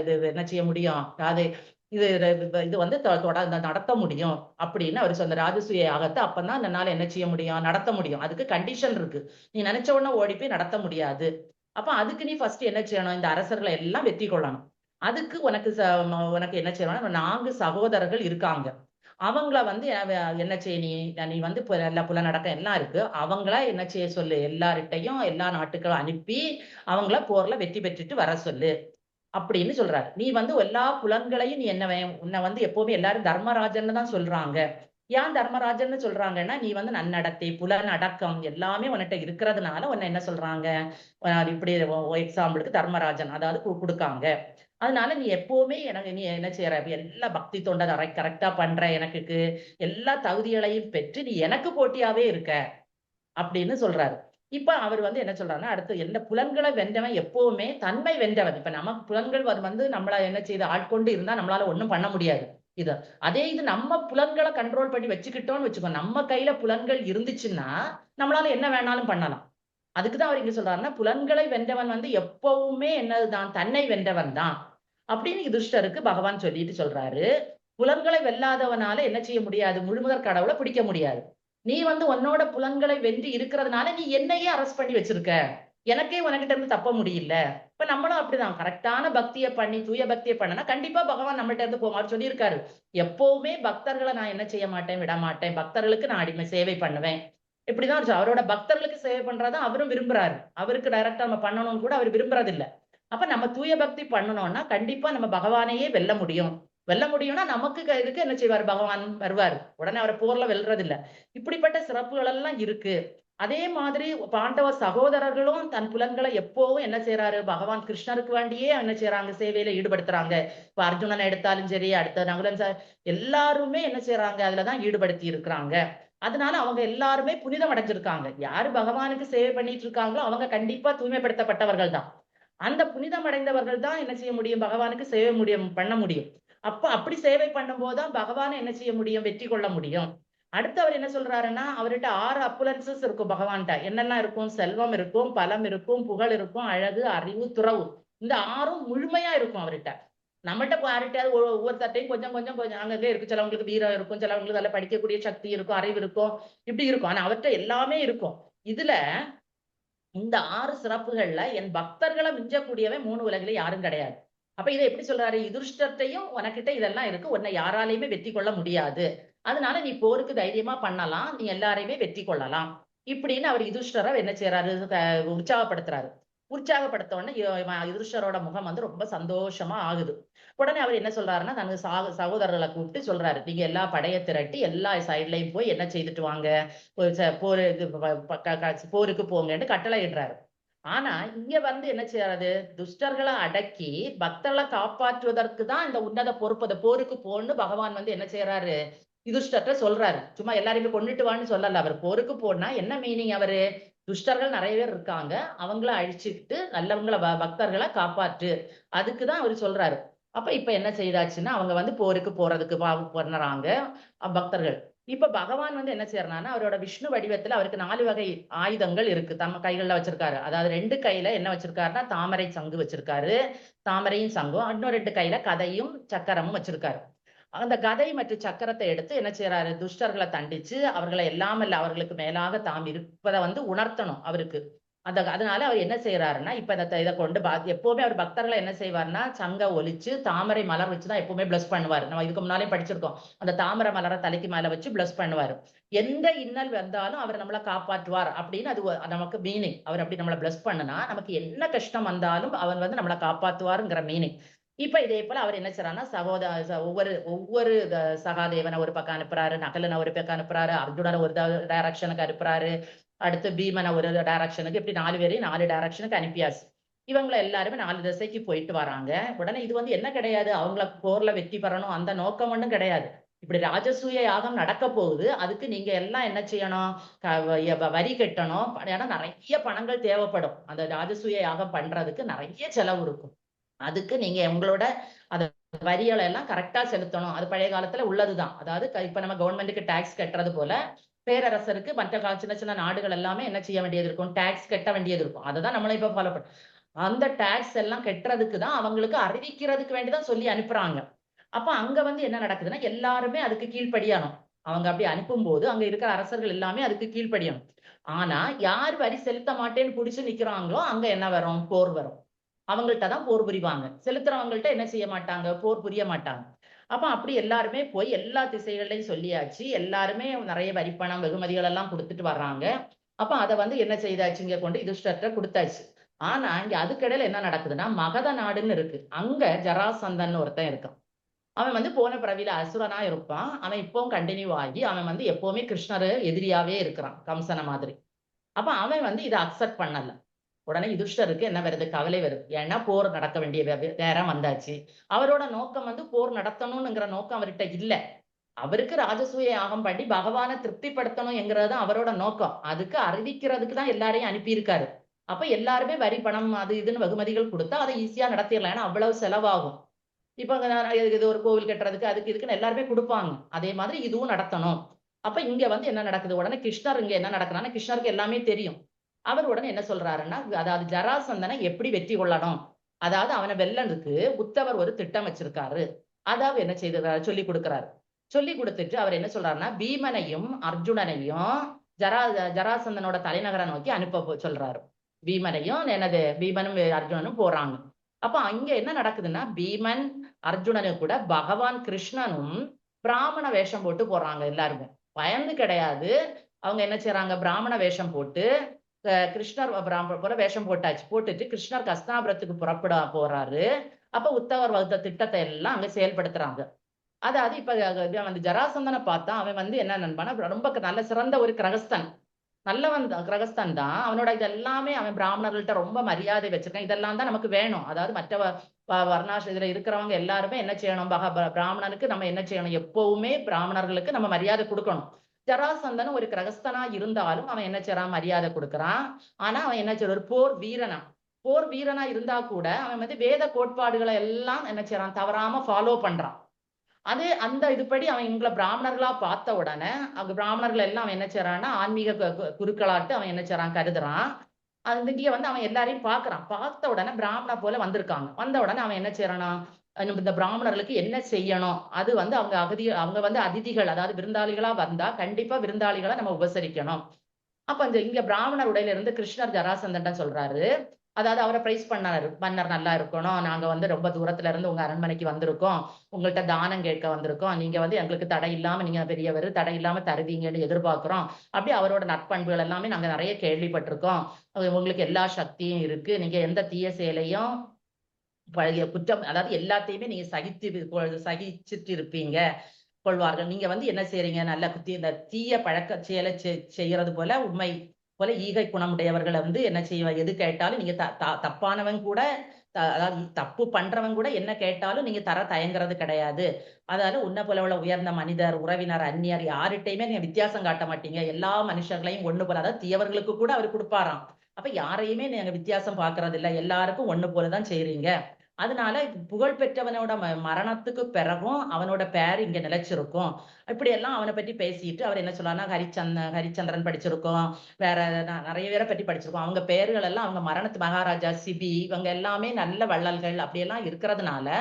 இது என்ன செய்ய முடியும், அது இது வந்து நடத்த முடியும் அப்படின்னு அவர் சொன்ன ராஜசூய யாகத்தை. அப்பதான் என்னால என்ன செய்ய முடியும், நடத்த முடியும். அதுக்கு கண்டிஷன் இருக்கு. நீ நினைச்ச உடனே ஓடி போய் நடத்த முடியாது. அப்ப அதுக்கு நீ ஃபர்ஸ்ட் என்ன செய்யணும், இந்த அரசர்களை எல்லாம் வெற்றி கொள்ளணும். அதுக்கு உனக்கு என்ன செய்யணும், 4 சகோதரர்கள் இருக்காங்க. அவங்கள வந்து என்ன செய்ய, நீ வந்து புலநடக்கம் எல்லாம் இருக்கு, அவங்கள என்ன செய்ய சொல்லு, எல்லார்கிட்டையும் எல்லா நாட்டுகளும் அனுப்பி அவங்கள போர்ல வெற்றி பெற்றுட்டு வர சொல்லு அப்படின்னு சொல்றாரு. நீ வந்து எல்லா புலன்களையும் நீ உன்னை வந்து எப்பவுமே எல்லாரும் தர்மராஜன்னு தான் சொல்றாங்க. ஏன் தர்மராஜன்னு சொல்றாங்கன்னா, நீ வந்து நன்னடத்தை, புலன் அடக்கம் எல்லாமே உன்கிட்ட இருக்கிறதுனால உன்னை என்ன சொல்றாங்க, இப்படி எக்ஸாம்பிளுக்கு தர்மராஜன் அதாவது கொடுக்காங்க. அதனால நீ எப்பவுமே நீ என்ன செய்யற, எல்லா பக்தி தொண்டை கரெக்டா பண்ற, எனக்கு எல்லா தகுதிகளையும் பெற்று நீ எனக்கு போட்டியாவே இருக்க அப்படின்னு சொல்றாரு. இப்ப அவர் வந்து என்ன சொல்றாருன்னா, அடுத்து என்ன, புலன்களை வென்றவன் எப்பவுமே தன்மை வென்றவன். இப்ப நமக்கு புலன்கள் வந்து நம்மள என்ன செய்து ஆட்கொண்டு இருந்தா நம்மளால ஒண்ணும் பண்ண முடியாது. இது நம்ம புலன்களை கண்ட்ரோல் பண்ணி வச்சுக்கிட்டோம்னு வச்சுக்கோ, நம்ம கையில புலன்கள் இருந்துச்சுன்னா நம்மளால என்ன வேணாலும் பண்ணலாம். அதுக்குதான் அவர் இங்க சொல்றாருன்னா, புலன்களை வென்றவன் வந்து எப்பவுமே என்னதுதான், தன்னை வென்றவன் தான் அப்படின்னு யுதிஷ்டருக்கு பகவான் சொல்லிட்டு சொல்றாரு. புலன்களை வெல்லாதவனால என்ன செய்ய முடியாது, முழுமுதற் கடவுளை பிடிக்க முடியாது. நீ வந்து உன்னோட புலன்களை வென்று இருக்கிறதுனால நீ என்னையே அரெஸ்ட் பண்ணி வச்சிருக்க, எனக்கே உனக்கிட்ட இருந்து தப்ப முடியல. இப்ப நம்மளும் அப்படிதான் கரெக்டான பக்தியை பண்ணி தூய பக்தியை பண்ணனா கண்டிப்பா பகவான் நம்மகிட்ட இருந்து போவார் சொல்லியிருக்காரு. எப்பவுமே பக்தர்களை நான் என்ன செய்ய மாட்டேன், விட மாட்டேன், பக்தர்களுக்கு நான் அடிமை சேவை பண்ணுவேன். இப்படிதான் அவரோட பக்தர்களுக்கு சேவை பண்றதா அவரும் விரும்புறாரு. அவருக்கு டைரக்டா நம்ம பண்ணணும்னு கூட அவர் விரும்புறது இல்ல. அப்ப நம்ம தூய பக்தி பண்ணணும்னா கண்டிப்பா நம்ம பகவானையே வெல்ல முடியும். வெல்ல நமக்கு இதுக்கு என்ன செய்வார், பகவான் வருவார். உடனே அவரை போர்ல வெல்றது இல்ல. இப்படிப்பட்ட சிறப்புகள் எல்லாம் இருக்கு. அதே மாதிரி பாண்டவ சகோதரர்களும் தன் புலன்களை எப்பவும் என்ன செய்யறாரு, பகவான் கிருஷ்ணருக்கு வேண்டியே என்ன செய்யறாங்க, சேவையில ஈடுபடுத்துறாங்க. இப்ப அர்ஜுனனை எடுத்தாலும் சரி, அடுத்த நகுலன் எல்லாருமே என்ன செய்யறாங்க, அதுலதான் ஈடுபடுத்தி இருக்கிறாங்க. அதனால அவங்க எல்லாருமே புனிதம் அடைஞ்சிருக்காங்க. யாரு பகவானுக்கு சேவை பண்ணிட்டு இருக்காங்களோ அவங்க கண்டிப்பா தூய்மைப்படுத்தப்பட்டவர்கள் தான். அந்த புனிதம் அடைந்தவர்கள் தான் என்ன செய்ய முடியும், பகவானுக்கு சேவை பண்ண முடியும். அப்படி சேவை பண்ணும் போதுதான் பகவானை என்ன செய்ய முடியும், வெற்றி கொள்ள முடியும். அடுத்து அவர் என்ன சொல்றாருன்னா, அவர்கிட்ட 6 அப்புலன்சஸ் இருக்கும் பகவான்கிட்ட. என்னெல்லாம் இருக்கும், செல்வம் இருக்கும், பலம் இருக்கும், புகழ் இருக்கும், அழகு, அறிவு, துறவு, இந்த 6ம் முழுமையா இருக்கும் அவர்கிட்ட. நம்மகிட்ட யார்கிட்டயாவது ஒவ்வொருத்தையும் கொஞ்சம் கொஞ்சம் கொஞ்சம் அங்கங்கே இருக்கு. சிலவங்களுக்கு வீரம் இருக்கும், சிலவங்களுக்கு நல்லா படிக்கக்கூடிய சக்தி இருக்கும், அறிவு இருக்கும், இப்படி இருக்கும். ஆனா அவர்கிட்ட எல்லாமே இருக்கும். இதுல இந்த 6 சிறப்புகள்ல என் பக்தர்களை மிஞ்சக்கூடியவன் 3 உலகில யாரும் கிடையாது. அப்ப இதை எப்படி சொல்றாரு, யுதிஷ்டர்ட்டையும் உனக்கிட்ட இதெல்லாம் இருக்கு, உன்னை யாராலையுமே வெற்றி கொள்ள முடியாது, அதனால நீ போருக்கு தைரியமா பண்ணலாம், நீ எல்லாரையுமே வெற்றி கொள்ளலாம் இப்படின்னு அவர் யுதிஷ்டரை என்ன செய்யறாரு, உற்சாகப்படுத்துறாரு. உற்சாகப்படுத்த உடனே யுதிஷ்டரோட முகம் வந்து ரொம்ப சந்தோஷமா ஆகுது. உடனே அவர் என்ன சொல்றாருன்னா, தனது சகோதரர்களை கூப்பிட்டு சொல்றாரு, நீங்க எல்லா படையை திரட்டி எல்லா சைட்லயும் போய் என்ன செய்துட்டு வாங்க, போருக்கு போங்கன்னு கட்டளை இடுறாரு. ஆனா இங்க வந்து என்ன செய்யறது, துஷ்டர்களை அடக்கி பக்தர்களை காப்பாற்றுவதற்கு தான் இந்த உன்னத பொறுப்பு, போருக்கு போன்னு பகவான் வந்து என்ன செய்யறாரு, யுதிஷ்டர்ட்ட சொல்றாரு. சும்மா எல்லாரையுமே கொண்டுட்டு வான்னு சொல்லல. அவர் போருக்கு போனா என்ன மீனிங், அவரு துஷ்டர்கள் நிறைய பேர் இருக்காங்க, அவங்கள அழிச்சுக்கிட்டு நல்லவங்களை பக்தர்களை காப்பாற்று, அதுக்குதான் அவர் சொல்றாரு. அப்ப இப்ப என்ன செய்தாச்சுன்னா, அவங்க வந்து போருக்கு போறதுக்கு பண்ணுறாங்க பக்தர்கள். இப்ப பகவான் வந்து என்ன செய்யறாருன்னா, அவரோட விஷ்ணு வடிவத்துல அவருக்கு 4 வகை ஆயுதங்கள் இருக்கு, தம்ம கைகள்ல வச்சிருக்காரு. அதாவது 2 கையில என்ன வச்சிருக்காருன்னா, தாமரை சங்கு வச்சிருக்காரு, தாமரையும் சங்கும். இன்னும் 2 கையில கதையும் சக்கரமும் வச்சிருக்காரு. அந்த கதை மற்றும் சக்கரத்தை எடுத்து என்ன செய்யறாரு, துஷ்டர்களை தண்டிச்சு அவர்களை எல்லாம் இல்ல அவர்களுக்கு மேலாக தாம் இருப்பதை வந்து உணர்த்தணும் அவருக்கு. அதனால அவர் என்ன செய்யறாருன்னா, இப்ப இதை கொண்டு எப்பவுமே அவர் பக்தர்களை என்ன செய்வாருன்னா, சங்க ஒலிச்சு தாமரை மலர் வச்சுதான் எப்பவுமே பிளஸ் பண்ணுவாரு. நம்ம இதுக்கு முன்னாலே படிச்சிருக்கோம், அந்த தாமரை மலரை தலைக்கு மேல வச்சு பிளஸ் பண்ணுவாரு. எந்த இன்னல் வந்தாலும் அவர் நம்மளை காப்பாற்றுவார் அப்படின்னு அது நமக்கு மீனிங். அவர் அப்படி நம்மளை பிளஸ் பண்ணுனா நமக்கு என்ன கஷ்டம் வந்தாலும் அவர் வந்து நம்மளை காப்பாற்றுவாருங்கிற மீனிங். இப்ப இதே போல அவர் என்ன செய்யறாருன்னா, ஒவ்வொரு சகாதேவனை ஒரு பக்கம் அனுப்புறாரு, நகலனை ஒரு பக்கம் அனுப்புறாரு, அர்ஜுனனை ஒரு டைரக்ஷனுக்கு அனுப்புறாரு, அடுத்து பீமனை ஒரு டைரக்ஷனுக்கு, இப்படி 4 பேரையும் 4 டைரக்ஷனுக்கு அனுப்பியாச்சு. இவங்களை எல்லாருமே 4 திசைக்கு போயிட்டு வராங்க. உடனே இது வந்து என்ன கிடையாது, அவங்கள போர்ல வெற்றி பெறணும் அந்த நோக்கம் ஒன்றும் கிடையாது. இப்படி ராஜசூய யாகம் நடக்க போகுது, அதுக்கு நீங்க எல்லாம் என்ன செய்யணும், வரி கட்டணும். ஏன்னா நிறைய பணங்கள் தேவைப்படும். அந்த ராஜசூய யாகம் பண்றதுக்கு நிறைய செலவு இருக்கும். அதுக்கு நீங்க உங்களோட அந்த வரிகளை எல்லாம் கரெக்டா செலுத்தணும். அது பழைய காலத்துல உள்ளதுதான். அதாவது இப்ப நம்ம கவர்மெண்ட்டுக்கு டாக்ஸ் கட்டுறது போல பேரரசருக்கு மற்ற சின்ன சின்ன நாடுகள் எல்லாமே என்ன செய்ய வேண்டியது இருக்கும், டாக்ஸ் கட்ட வேண்டியது இருக்கும். அதை தான் நம்மளும் இப்ப ஃபாலோ பண்ண. அந்த டாக்ஸ் எல்லாம் கட்டுறதுக்கு தான் அவங்களுக்கு அறிவிக்கிறதுக்கு வேண்டிதான் சொல்லி அனுப்புறாங்க. அப்ப அங்க வந்து என்ன நடக்குதுன்னா எல்லாருமே அதுக்கு கீழ்ப்படியணும். அவங்க அப்படி அனுப்பும்போது அங்க இருக்கிற அரசர்கள் எல்லாமே அதுக்கு கீழ்ப்படியணும். ஆனா யார் வரி செலுத்த மாட்டேன்னு புடிச்சு நிக்கிறாங்களோ அங்க என்ன வரும், போர் வரும். அவங்கள்ட்ட தான் போர் புரிவாங்க. செலுத்துறவங்கள்ட்ட என்ன செய்ய மாட்டாங்க, போர் புரிய மாட்டாங்க. அப்ப அப்படி எல்லாருமே போய் எல்லா திசைகளையும் சொல்லியாச்சு. எல்லாருமே நிறைய வரிப்பணம் வெகுமதிகள் எல்லாம் கொடுத்துட்டு வர்றாங்க. அப்ப அதை வந்து என்ன செய்தாச்சு, இங்க கொண்டு யுதிஷ்டர்ட்ட கொடுத்தாச்சு. ஆனா இங்க அதுக்கிடையில என்ன நடக்குதுன்னா மகத நாடுன்னு இருக்கு. அங்க ஜராசந்தன் ஒருத்தன் இருக்கான். அவன் வந்து போன பிறவியில அசுரனா இருப்பான். அவன் இப்பவும் கண்டினியூ ஆகி அவன் வந்து எப்பவுமே கிருஷ்ணர் எதிரியாவே இருக்கிறான், கம்சன மாதிரி. அப்ப அவன் வந்து இதை அக்செப்ட் பண்ணல. உடனே யுதிஷ்டருக்கு என்ன வருது, கவலை வருது. ஏன்னா போர் நடக்க வேண்டிய நேரம் வந்தாச்சு. அவரோட நோக்கம் வந்து போர் நடத்தணும்ங்கிற நோக்கம் அவர்கிட்ட இல்ல. அவருக்கு ராஜசூய யாகம் பண்ணி பகவானை திருப்திப்படுத்தணும் என்கிறதுதான் அவரோட நோக்கம். அதுக்கு அறிவிக்கிறதுக்கு தான் எல்லாரையும் அனுப்பியிருக்காரு. அப்ப எல்லாருமே வரி பணம் அது இதுன்னு வெகுமதிகள் கொடுத்தா அதை ஈஸியா நடத்திடலாம். ஏன்னா அவ்வளவு செலவாகும். இப்ப இது ஒரு கோவில் கட்டுறதுக்கு அதுக்கு இதுக்குன்னு எல்லாருமே கொடுப்பாங்க. அதே மாதிரி இதுவும் நடத்தணும். அப்ப இங்க வந்து என்ன நடக்குது, உடனே கிருஷ்ணர் இங்க என்ன நடக்குதுன்னா, கிருஷ்ணருக்கு எல்லாமே தெரியும். அவர் உடனே என்ன சொல்றாருன்னா, அதாவது ஜராசந்தனை எப்படி வெற்றி கொள்ளணும், அதாவது அவனை வெல்லனுக்கு உத்தவர் ஒரு திட்டம் வச்சிருக்காரு. அதாவது என்ன செய்தாரு, சொல்லி கொடுக்கிறாரு. சொல்லி கொடுத்துட்டு அவர் என்ன சொல்றாருன்னா, பீமனையும் அர்ஜுனனையும் ஜராசந்தனோட தலைநகரை நோக்கி அனுப்ப சொல்றாரு. பீமனையும் பீமனும் அர்ஜுனனும் போறாங்க. அப்ப அங்க என்ன நடக்குதுன்னா, பீமன் அர்ஜுனனு கூட பகவான் கிருஷ்ணனும் பிராமண வேஷம் போட்டு போறாங்க. எல்லாருமே பயந்து கிடையாது. அவங்க என்ன செய்யறாங்க, பிராமண வேஷம் போட்டு கிருஷ்ணர் போல வேஷம் போட்டுட்டு கிருஷ்ணர் கஸ்தாபுரத்துக்கு புறப்பட போறாரு. அப்ப உத்தவர் வகுத்த திட்டத்தை எல்லாம் அங்க செயல்படுத்துறாங்க. அதாவது இப்ப வந்து ஜராசந்தனை பார்த்தா அவன் வந்து என்ன நண்பானா, ரொம்ப நல்ல சிறந்த ஒரு கிரகஸ்தன், நல்லவன் கிரகஸ்தன் தான். அவனோட இதெல்லாமே அவன் பிராமணர்கள்ட்ட ரொம்ப மரியாதை வச்சிருக்கான். இதெல்லாம் தான் நமக்கு வேணும். அதாவது மற்ற வர்ணாசிரத்துல இருக்கிறவங்க எல்லாருமே என்ன செய்யணும், பிராமணனுக்கு நம்ம என்ன செய்யணும், எப்பவுமே பிராமணர்களுக்கு நம்ம மரியாதை கொடுக்கணும். ஜராசந்தன் ஒரு கிரகஸ்தனா இருந்தாலும் அவன் என்ன செய்யறான், மரியாதை கொடுக்கறான். ஆனா அவன் என்ன செய்ய, ஒரு போர் வீரனா இருந்தா கூட அவன் வந்து வேத கோட்பாடுகளை எல்லாம் என்ன செய்யறான், தவறாம ஃபாலோ பண்றான். அது அந்த இதுபடி அவன் இவங்களை பிராமணர்களா பார்த்த உடனே அவங்க பிராமணர்கள் எல்லாம் அவன் என்ன செய்யறான்னா ஆன்மீக குருக்களாட்டு அவன் என்ன செய்யறான், கருதுறான். அந்த இங்க வந்து அவன் எல்லாரையும் பார்க்கறான். பார்த்த உடனே பிராமண போல வந்திருக்காங்க. வந்த உடனே அவன் என்ன செய்யறானா, இந்த பிராமணர்களுக்கு என்ன செய்யணும், அது வந்து அவங்க வந்து அதிதிகள், அதாவது விருந்தாளிகளா வந்தா கண்டிப்பா விருந்தாளிகளை நம்ம உபசரிக்கணும். அப்ப இங்க பிராமணர் உடையில இருந்து கிருஷ்ணர் ஜராசந்தன் சொல்றாரு, அதாவது அவரை பிரைஸ் பண்ணாரு. மன்னர் நல்லா இருக்கணும், நாங்க வந்து ரொம்ப தூரத்துல இருந்து உங்க அரண்மனைக்கு வந்திருக்கோம், உங்கள்கிட்ட தானம் கேட்க வந்திருக்கோம், நீங்க வந்து எங்களுக்கு தடை இல்லாம, நீங்க பெரியவர் தடை இல்லாம தருவீங்கன்னு எதிர்பார்க்கிறோம். அப்படி அவரோட நற்பண்புகள் எல்லாமே நாங்க நிறைய கேள்விப்பட்டிருக்கோம். உங்களுக்கு எல்லா சக்தியும் இருக்கு, நீங்க எந்த தீய செயலையும் குற்றம், அதாவது எல்லாத்தையுமே நீங்க சகிச்சுட்டு இருப்பீங்க கொள்வார்கள். நீங்க வந்து என்ன செய்றீங்க, நல்ல இந்த தீய பழக்க செயலை செய்யறது போல உண்மை போல ஈகை குணமுடையவர்களை வந்து என்ன செய்வ, எது கேட்டாலும் நீங்க தப்பானவன் கூட, அதாவது தப்பு பண்றவன் கூட என்ன கேட்டாலும் நீங்க தர தயங்குறது கிடையாது. அதாவது உன்ன போல உள்ள உயர்ந்த மனிதர், உறவினர், அந்நியர் யார்கிட்டையுமே நீங்க வித்தியாசம் காட்ட மாட்டீங்க. எல்லா மனுஷர்களையும் ஒண்ணு போல, அதாவது தீயவர்களுக்கு கூட அவர் கொடுப்பாராம். அப்ப யாரையுமே நீங்க வித்தியாசம் பாக்குறது இல்ல, எல்லாருக்கும் ஒண்ணு போலதான் செய்றீங்க. அதனால புகழ் பெற்றவனோட மரணத்துக்கு பிறகும் அவனோட பேர் இங்க நிலைச்சிருக்கும். இப்படி எல்லாம் அவனை பற்றி பேசிட்டு அவர் என்ன சொல்லலாம்னா, ஹரிச்சந்திரன் படிச்சிருக்கோம், வேற நிறைய பேரை பற்றி படிச்சிருக்கோம். அவங்க பெயர்கள் எல்லாம் அவங்க மரணத்து மகாராஜா சிபி இவங்க எல்லாமே நல்ல வள்ளல்கள் அப்படியெல்லாம் இருக்கிறதுனால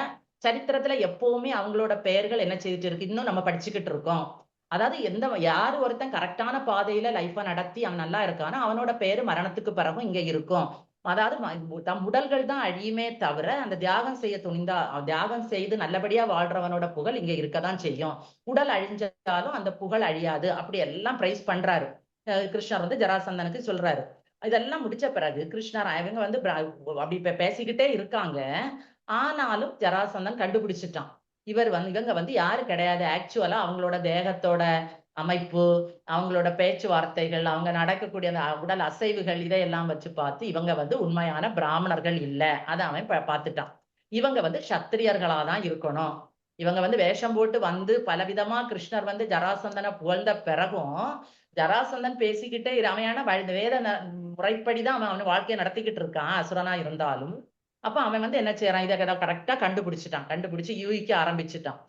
சரித்திரத்துல எப்பவுமே அவங்களோட பெயர்கள் என்ன செய்துட்டு இருக்கு, இன்னும் நம்ம படிச்சுக்கிட்டு இருக்கோம். அதாவது யாரு ஒருத்தன் கரெக்டான பாதையில லைஃப நடத்தி அவன் நல்லா இருக்கானோ அவனோட பேரு மரணத்துக்கு பிறகும் இங்க இருக்கும். அதாவது தம் உடல்கள் தான் அழியுமே தவிர அந்த தியாகம் செய்ய துணிந்தா, தியாகம் செய்து நல்லபடியா வாழ்றவனோட புகழ் இங்க இருக்கதான் செய்யும். உடல் அழிஞ்சாலும் அந்த புகழ் அழியாது. அப்படி எல்லாம் பிரைஸ் பண்றாரு கிருஷ்ணர் வந்து ஜராசந்தனுக்கு சொல்றாரு. இதெல்லாம் முடிச்ச பிறகு கிருஷ்ணர் அவங்க வந்து அப்படி பேசிக்கிட்டே இருக்காங்க. ஆனாலும் ஜராசந்தன் கண்டுபிடிச்சிட்டான், இவங்க வந்து யாரு கிடையாது, ஆக்சுவலா அவங்களோட தேகத்தோட அமைப்பு, அவங்களோட பேச்சுவார்த்தைகள், அவங்க நடக்கக்கூடிய அந்த உடல் அசைவுகள் இதையெல்லாம் வச்சு பார்த்து இவங்க வந்து உண்மையான பிராமணர்கள் இல்ல. அதை அவன் பார்த்துட்டான். இவங்க வந்து சத்திரியர்களா தான் இருக்கணும். இவங்க வந்து வேஷம் போட்டு வந்து பலவிதமா கிருஷ்ணர் வந்து ஜராசந்தனை புகழ்ந்த பிறகும் ஜராசந்தன் பேசிக்கிட்டே அவன் வேத முறைப்படிதான் அவன் வாழ்க்கையை நடத்திக்கிட்டு இருக்கான், அசுரனா இருந்தாலும். அப்ப அவன் வந்து என்ன செய்யறான், இதை கரெக்டா கண்டுபிடிச்சு யூகிக்க ஆரம்பிச்சுட்டான்.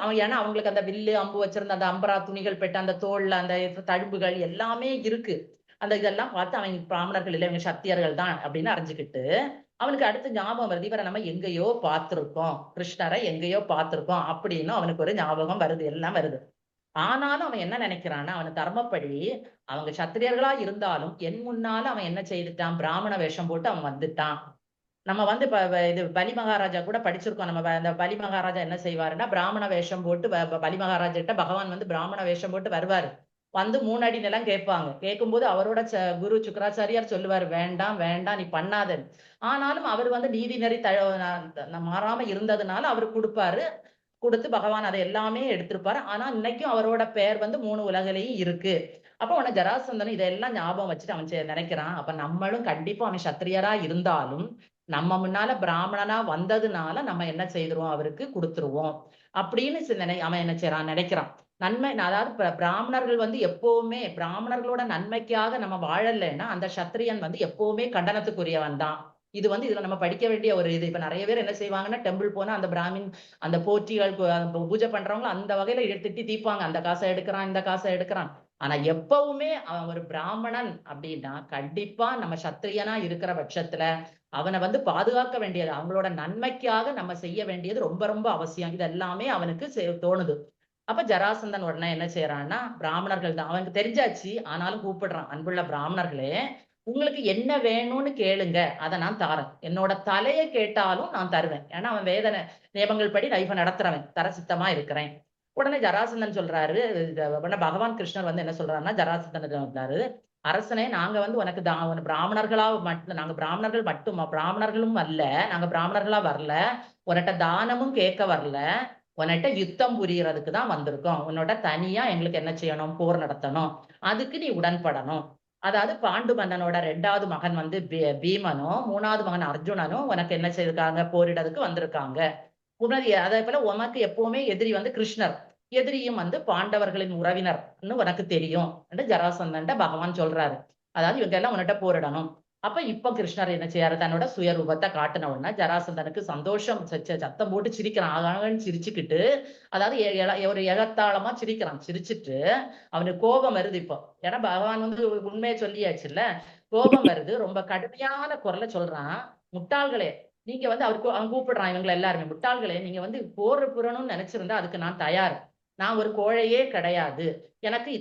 அவன் ஏன்னா அவங்களுக்கு அந்த வில்லு அம்பு வச்சிருந்த அந்த அம்பரா துணிகள் பெற்ற அந்த தோல்ல அந்த தழும்புகள் எல்லாமே இருக்கு. அந்த இதெல்லாம் பார்த்து அவங்க பிராமணர்கள் இல்லை, இவங்க சத்தியர்கள் தான் அப்படின்னு அறிஞ்சுக்கிட்டு அவனுக்கு அடுத்து ஞாபகம் வருது, இவரை நம்ம எங்கேயோ பார்த்திருக்கோம், கிருஷ்ணரை எங்கேயோ பார்த்திருக்கோம் அப்படின்னு அவனுக்கு ஒரு ஞாபகம் வருது, எல்லாம் வருது. ஆனாலும் அவன் என்ன நினைக்கிறான்னா, அவன் தர்மப்படி அவங்க சத்திரியர்களா இருந்தாலும் என் முன்னால அவன் என்ன செய்துட்டான், பிராமண வேஷம் போட்டு அவன் வந்துட்டான். நம்ம வந்து இது பலி மகாராஜா கூட படிச்சிருக்கோம். நம்ம அந்த பலி மகாராஜா என்ன செய்வாருன்னா, பிராமண வேஷம் போட்டு பலி மகாராஜா கிட்ட பகவான் வந்து பிராமண வேஷம் போட்டு வருவாரு. வந்து 3 அடி நிலம் கேட்பாங்க. கேட்கும்போது அவரோட குரு சுக்கராச்சாரியார் சொல்லுவாரு, வேண்டாம் வேண்டாம் நீ பண்ணாத. ஆனாலும் அவர் வந்து நீதி நெறி மாறாம இருந்ததுனால அவர் கொடுத்து பகவான் அதை எல்லாமே எடுத்திருப்பாரு. ஆனா இன்னைக்கும் அவரோட பெயர் வந்து 3 உலகிலையும் இருக்கு. அப்ப உன ஜராசந்தன் இதெல்லாம் ஞாபகம் வச்சுட்டு அவன் நினைக்கிறான், அப்ப நம்மளும் கண்டிப்பா அவன் சத்திரியரா இருந்தாலும் நம்ம முன்னால பிராமணனா வந்ததுனால நம்ம என்ன செய்திருவோம், அவருக்கு கொடுத்துருவோம் அப்படின்னு அவன் என்ன செய்யறான், நினைக்கிறான். நன்மை, அதாவது பிராமணர்கள் வந்து எப்பவுமே பிராமணர்களோட நன்மைக்காக நம்ம வாழலைன்னா அந்த சத்திரியன் வந்து எப்பவுமே கண்டனத்துக்குரியவன் தான். இது வந்து இதுல நம்ம படிக்க வேண்டிய ஒரு இது. இப்ப நிறைய பேர் என்ன செய்வாங்கன்னா, டெம்பிள் போனா அந்த பிராமின் அந்த போற்றிகள் பூஜை பண்றவங்க அந்த வகையில திட்டி தீப்பாங்க, அந்த காசை எடுக்கிறான் இந்த காசை எடுக்கிறான். ஆனா எப்பவுமே அவன் ஒரு பிராமணன் அப்படின்னா கண்டிப்பா நம்ம சத்திரியனா இருக்கிற பட்சத்துல அவனை வந்து பாதுகாக்க வேண்டியது, அவங்களோட நன்மைக்காக நம்ம செய்ய வேண்டியது ரொம்ப ரொம்ப அவசியம். இது எல்லாமே அவனுக்கு தோணுது. அப்ப ஜராசந்தன் உடனே என்ன செய்யறான்னா, பிராமணர்கள் தான் அவனுக்கு தெரிஞ்சாச்சு, ஆனாலும் கூப்பிடுறான், அன்புள்ள பிராமணர்களே, உங்களுக்கு என்ன வேணும்னு கேளுங்க, அதை நான் தாரேன். என்னோட தலையை கேட்டாலும் நான் தருவேன். ஏன்னா அவன் வேதனை நியமங்கள் படி லைஃபை நடத்துறவன், தர சித்தமா இருக்கிறேன். உடனே ஜராசந்தன் சொல்றாரு, பகவான் கிருஷ்ணர் வந்து என்ன சொல்றாருன்னா, ஜராசந்தன் சொல்றாரு, அரசனே, நாங்க வந்து உனக்கு பிராமணர்களா மட்டும், நாங்க பிராமணர்கள் மட்டும், பிராமணர்களும் வரல, நாங்க பிராமணர்களா வரல, உன்கிட்ட தானமும் கேட்க வரல, உன்கிட்ட யுத்தம் புரியறதுக்கு தான் வந்திருக்கோம். உன்னோட தனியா எங்களுக்கு என்ன செய்யணும், போர் நடத்தணும், அதுக்கு நீ உடன்படணும். அதாவது பாண்டு மன்னனோட 2வது மகன் வந்து பீமனும் 3வது மகன் அர்ஜுனனும் உனக்கு என்ன செய்திருக்காங்க, போரிடறதுக்கு வந்திருக்காங்க. அதே போல உனக்கு எப்பவுமே எதிரி வந்து கிருஷ்ணர், எதிரியும் வந்து பாண்டவர்களின் உறவினர்னு உனக்கு தெரியும் என்று ஜராசந்தன்ட்ட பகவான் சொல்றாரு. அதாவது இவங்க எல்லாம் உன்னிட்ட போரிடணும். அப்ப இப்ப கிருஷ்ணர் என்ன செய்யாரு, தன்னோட சுயரூபத்தை காட்டின உடனே ஜராசந்தனுக்கு சந்தோஷம், சத்தம் போட்டு சிரிக்கிறான், ஆகான்னு சிரிச்சுக்கிட்டு, அதாவது ஒரு எகத்தாளமா சிரிக்கிறான். சிரிச்சுட்டு அவனுக்கு கோபம் வருது இப்போ. ஏன்னா பகவான் வந்து உண்மையை சொல்லியாச்சுல்ல, கோபம் வருது. ரொம்ப கடுமையான குரலை சொல்றான், முட்டாள்களே, நீங்க வந்து அவன் கூப்பிடுறான் இவங்களை எல்லாருமே, முட்டாள்களே, நீங்க வந்து போர் புறணும்னு நினைச்சிருந்தா அதுக்கு நான் தயார். நான் ஒரு கோழையே கிடையாது. எனக்கு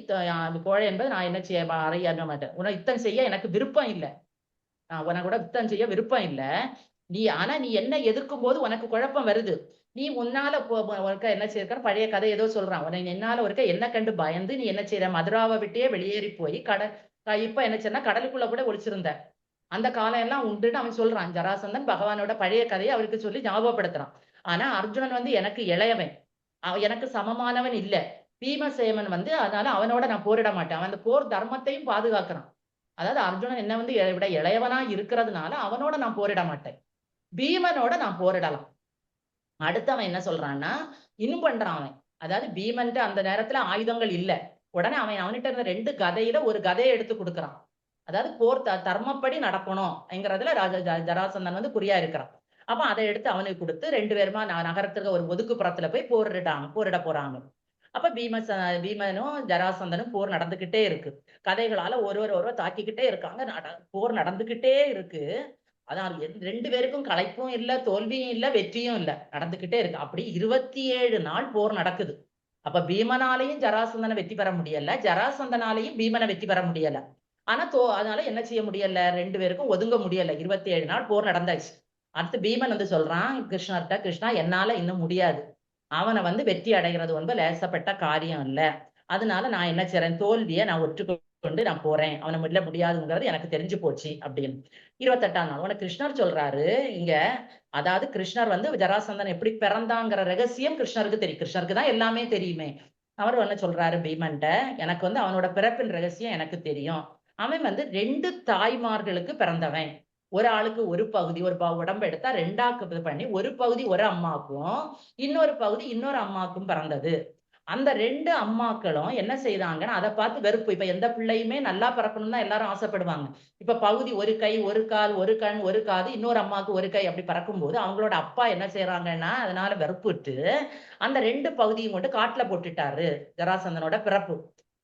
கோழை என்பது நான் என்ன செய்ய அறிய மாட்டேன். உனக்கு யுத்தம் செய்ய எனக்கு விருப்பம் இல்லை. உனக்கு கூட யுத்தம் செய்ய விருப்பம் இல்லை. ஆனா நீ என்ன எதிர்க்கும் போது உனக்கு குழப்பம் வருது. நீ முன்னால ஒருக்க என்ன செய்யற, பழைய கதை ஏதோ சொல்றான், உனக்கு என்னால ஒருக்க என்ன கண்டு பயந்து நீ என்ன செய்யற, மதுராவை விட்டே வெளியேறி போய் இப்ப என்ன செய்யறா, கடலுக்குள்ள கூட ஒளிச்சிருந்த அந்த காலம் எல்லாம் உண்டுன்னு அவன் சொல்றான். ஜராசந்தன் பகவானோட பழைய கதையை அவருக்கு சொல்லி ஞாபகப்படுத்துறான். ஆனா அர்ஜுனன் வந்து எனக்கு இளையவன், எனக்கு சமமானவன் இல்ல. பீமசேமன் வந்து அதனால அவனோட நான் போரிட மாட்டேன். அவன் அந்த போர் தர்மத்தையும் பாதுகாக்கிறான். அதாவது அர்ஜுனன் என்ன வந்து விட இளையவனா இருக்கிறதுனால அவனோட நான் போரிட மாட்டேன், பீமனோட நான் போரிடலாம். அடுத்து அவன் என்ன சொல்றான்னா, இன்னும் பண்றான் அவன். அதாவது பீமன்ட்டு அந்த நேரத்துல ஆயுதங்கள் இல்ல. உடனே அவன்கிட்ட இருந்த 2 கதையில ஒரு கதையை எடுத்து கொடுக்குறான். அதாவது போர் தர்மப்படி நடக்கணும்ங்கிறதுல ஜராசந்தன் வந்து குறியா இருக்கிறான். அப்ப அதை எடுத்து அவனுக்கு கொடுத்து 2 பேருமா நகரத்துக்கு ஒரு ஒதுக்குப்புறத்துல போய் போரிட போறாங்க. அப்ப பீமனும் ஜராசந்தனும் போர் நடந்துகிட்டே இருக்கு. கதைகளால ஒருவர் தாக்கிக்கிட்டே இருக்காங்க. போர் நடந்துகிட்டே இருக்கு. அதான் 2 பேருக்கும் களைப்பும் இல்ல, தோல்வியும் இல்ல, வெற்றியும் இல்ல, நடந்துகிட்டே இருக்கு. அப்படி 27 நாள் போர் நடக்குது. அப்ப பீமனாலையும் ஜராசந்தனை வெற்றி பெற முடியல, ஜராசந்தனாலையும் பீமனை வெற்றி பெற முடியல. ஆனா அதனால என்ன செய்ய முடியல, 2 பேருக்கும் ஒதுங்க முடியல. 27 நாள் போர் நடந்தாச்சு. அடுத்து பீமன் வந்து சொல்றான் கிருஷ்ணர்கிட்ட, கிருஷ்ணா, என்னால இன்னும் முடியாது, அவனை வந்து வெற்றி அடைகிறது வந்து லேசப்பட்ட காரியம் இல்ல, அதனால நான் என்ன செய்றேன், தோல்வியை நான் ஒற்றுக்கொண்டு நான் போறேன், அவனை முடியாதுங்கிறது எனக்கு தெரிஞ்சு போச்சு அப்படின்னு. 28ஆம் நாள் உனக்கு கிருஷ்ணர் சொல்றாரு இங்க. அதாவது கிருஷ்ணர் வந்து ஜராசந்தன் எப்படி பிறந்தாங்கிற ரகசியம் கிருஷ்ணருக்கு தெரியும். கிருஷ்ணருக்கு தான் எல்லாமே தெரியுமே. அவர் என்ன சொல்றாரு பீமன்ட்ட, எனக்கு வந்து அவனோட பிறப்பின் ரகசியம் எனக்கு தெரியும். அவன் வந்து 2 தாய்மார்களுக்கு பிறந்தவன். ஒரு ஆளுக்கு ஒரு பகுதி, ஒரு உடம்பு எடுத்தா 2ஆ பண்ணி, ஒரு பகுதி ஒரு அம்மாவுக்கும், இன்னொரு பகுதி இன்னொரு அம்மாவுக்கும் பிறந்தது. அந்த 2 அம்மாக்களும் என்ன செய்தாங்கன்னா, அதை பார்த்து வெறுப்பு. இப்ப எந்த பிள்ளையுமே நல்லா பிறக்கணும்னு தான் எல்லாரும் ஆசைப்படுவாங்க. இப்ப பகுதி ஒரு கை, ஒரு கால், ஒரு கண், ஒரு காது, இன்னொரு அம்மாவுக்கு ஒரு கை அப்படி பறக்கும்போது, அவங்களோட அப்பா என்ன செய்யறாங்கன்னா, அதனால வெறுப்புட்டு அந்த 2 பகுதியும் கொண்டு காட்டுல போட்டுட்டாரு. ஜராசந்தனோட பிறப்பு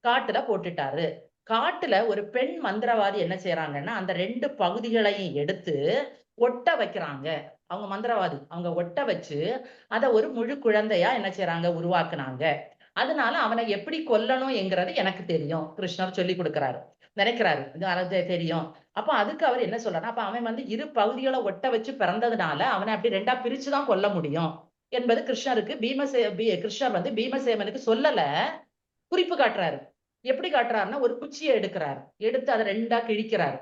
காட்டுல போட்டுட்டாரு. காட்டுல ஒரு பெண் மந்திரவாதி என்ன செய்யறாங்கன்னா, அந்த 2 பகுதிகளையும் எடுத்து ஒட்ட வைக்கிறாங்க. அவங்க மந்திரவாதி. அவங்க ஒட்ட வச்சு அத ஒரு முழு குழந்தையா என்ன செய்யறாங்க, உருவாக்குனாங்க. அதனால அவனை எப்படி கொல்லணும்ங்கிறது எனக்கு தெரியும். கிருஷ்ணர் சொல்லி கொடுக்கிறாரு. நினைக்கிறாரு. அது தெரியும். அப்ப அதுக்கு அவர் என்ன சொல்றாரு, அப்ப அவன் வந்து 2 பகுதிகளை ஒட்ட வச்சு பிறந்ததுனால அவனை அப்படி 2ஆ பிரிச்சுதான் கொல்ல முடியும் என்பது கிருஷ்ணருக்கு கிருஷ்ணர் வந்து பீமசேவனுக்கு சொல்லல, குறிப்பு காட்டுறாரு. எப்படி காட்டுறாருன்னா, ஒரு குச்சியை எடுக்கிறாரு. எடுத்து அதை 2ஆ கிழிக்கிறாரு.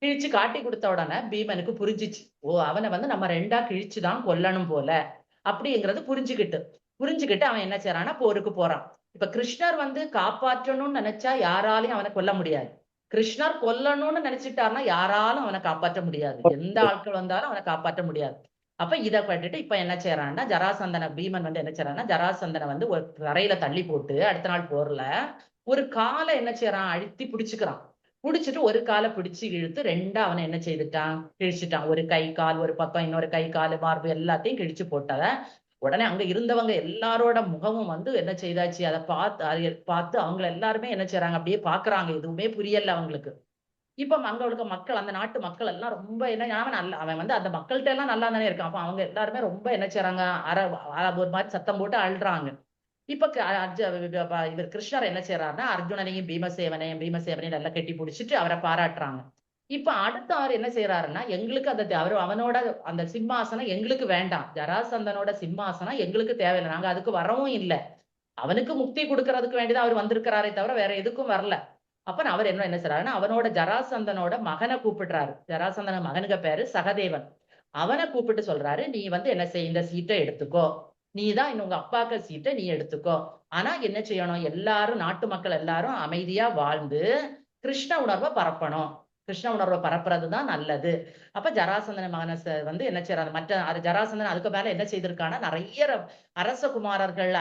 கிழிச்சு காட்டி கொடுத்த உடனே பீமனுக்கு புரிஞ்சிச்சு. ஓ, அவனை வந்து நம்ம 2ஆ கிழிச்சுதான் கொல்லணும் போல அப்படிங்கிறது புரிஞ்சுக்கிட்டு அவன் என்ன செய்யறான்னா, போருக்கு போறான். இப்ப கிருஷ்ணர் வந்து காப்பாற்றணும்னு நினைச்சா யாராலையும் அவனை கொல்ல முடியாது. கிருஷ்ணர் கொல்லணும்னு நினைச்சிட்டாருன்னா யாராலும் அவனை காப்பாற்ற முடியாது. எந்த ஆட்கள் வந்தாலும் அவனை காப்பாற்ற முடியாது. அப்ப இதை பட்டுட்டு இப்ப என்ன செய்யறான்னா, பீமன் வந்து என்ன செய்யறான்னா, ஜராசந்தனை வந்து ஒரு தரையில தள்ளி போட்டு அடுத்த நாள் போர்ல ஒரு காலை என்ன செய்யறான், அழுத்தி பிடிச்சுக்கிறான். பிடிச்சிட்டு ஒரு காலை பிடிச்சு இழுத்து 2ஆ அவனை என்ன செய்துட்டான், கிழிச்சுட்டான். ஒரு கை கால் ஒரு பக்கம், இன்னொரு கை கால் மார்பு எல்லாத்தையும் கிழிச்சு போட்டத உடனே அங்க இருந்தவங்க எல்லாரோட முகமும் வந்து என்ன செய்தாச்சு, அதை பார்த்து அவங்க எல்லாருமே என்ன செய்யறாங்க, அப்படியே பாக்குறாங்க. எதுவுமே புரியல அவங்களுக்கு. இப்ப அங்க இருக்க மக்கள், அந்த நாட்டு மக்கள் எல்லாம் ரொம்ப என்ன, அவன் வந்து அந்த மக்கள்கிட்ட எல்லாம் நல்லா தானே இருக்கான். அப்ப அவங்க எல்லாருமே ரொம்ப என்ன செய்யறாங்க, ஒரு மாதிரி சத்தம் போட்டு அழுறாங்க. இப்ப இவர் கிருஷ்ணர் என்ன செய்யறாருன்னா, அர்ஜுனனையும் பீமசேவனையும் நல்லா கட்டி பிடிச்சிட்டு அவரை பாராட்டுறாங்க. இப்ப அடுத்த அவர் என்ன செய்யறாருன்னா, எங்களுக்கு அவனோட அந்த சிம்மாசனம் எங்களுக்கு வேண்டாம். ஜராசந்தனோட சிம்மாசனம் எங்களுக்கு தேவையில்லை. நாங்க அதுக்கு வரவும் இல்லை. அவனுக்கு முக்தி கொடுக்கறதுக்கு வேண்டிதான் அவர் வந்திருக்கிறாரே தவிர வேற எதுக்கும் வரல. அப்ப அவர் என்ன செய்யறாருன்னா, அவனோட ஜராசந்தனோட மகனை கூப்பிடுறாரு. ஜராசந்தன மகனுக்கு பேரு சகதேவன். அவனை கூப்பிட்டு சொல்றாரு, நீ வந்து என்ன செய், இந்த சீட்டை எடுத்துக்கோ. நீதான் உங்க அப்பாக்க சீட்டை நீ எடுத்துக்கோ. ஆனா என்ன செய்யணும், எல்லாரும் நாட்டு மக்கள் எல்லாரும் அமைதியா வாழ்ந்து கிருஷ்ண உணர்வை பரப்பணும். கிருஷ்ண உணர்வை பரப்புறதுதான் நல்லது. அப்ப ஜராசந்தன மகனை வந்து என்ன செய்யறாரு, மற்ற ஜராசந்தன் அதுக்கு மேல என்ன செய்திருக்கான்னா, நிறைய அரசகுமாரர்கள்,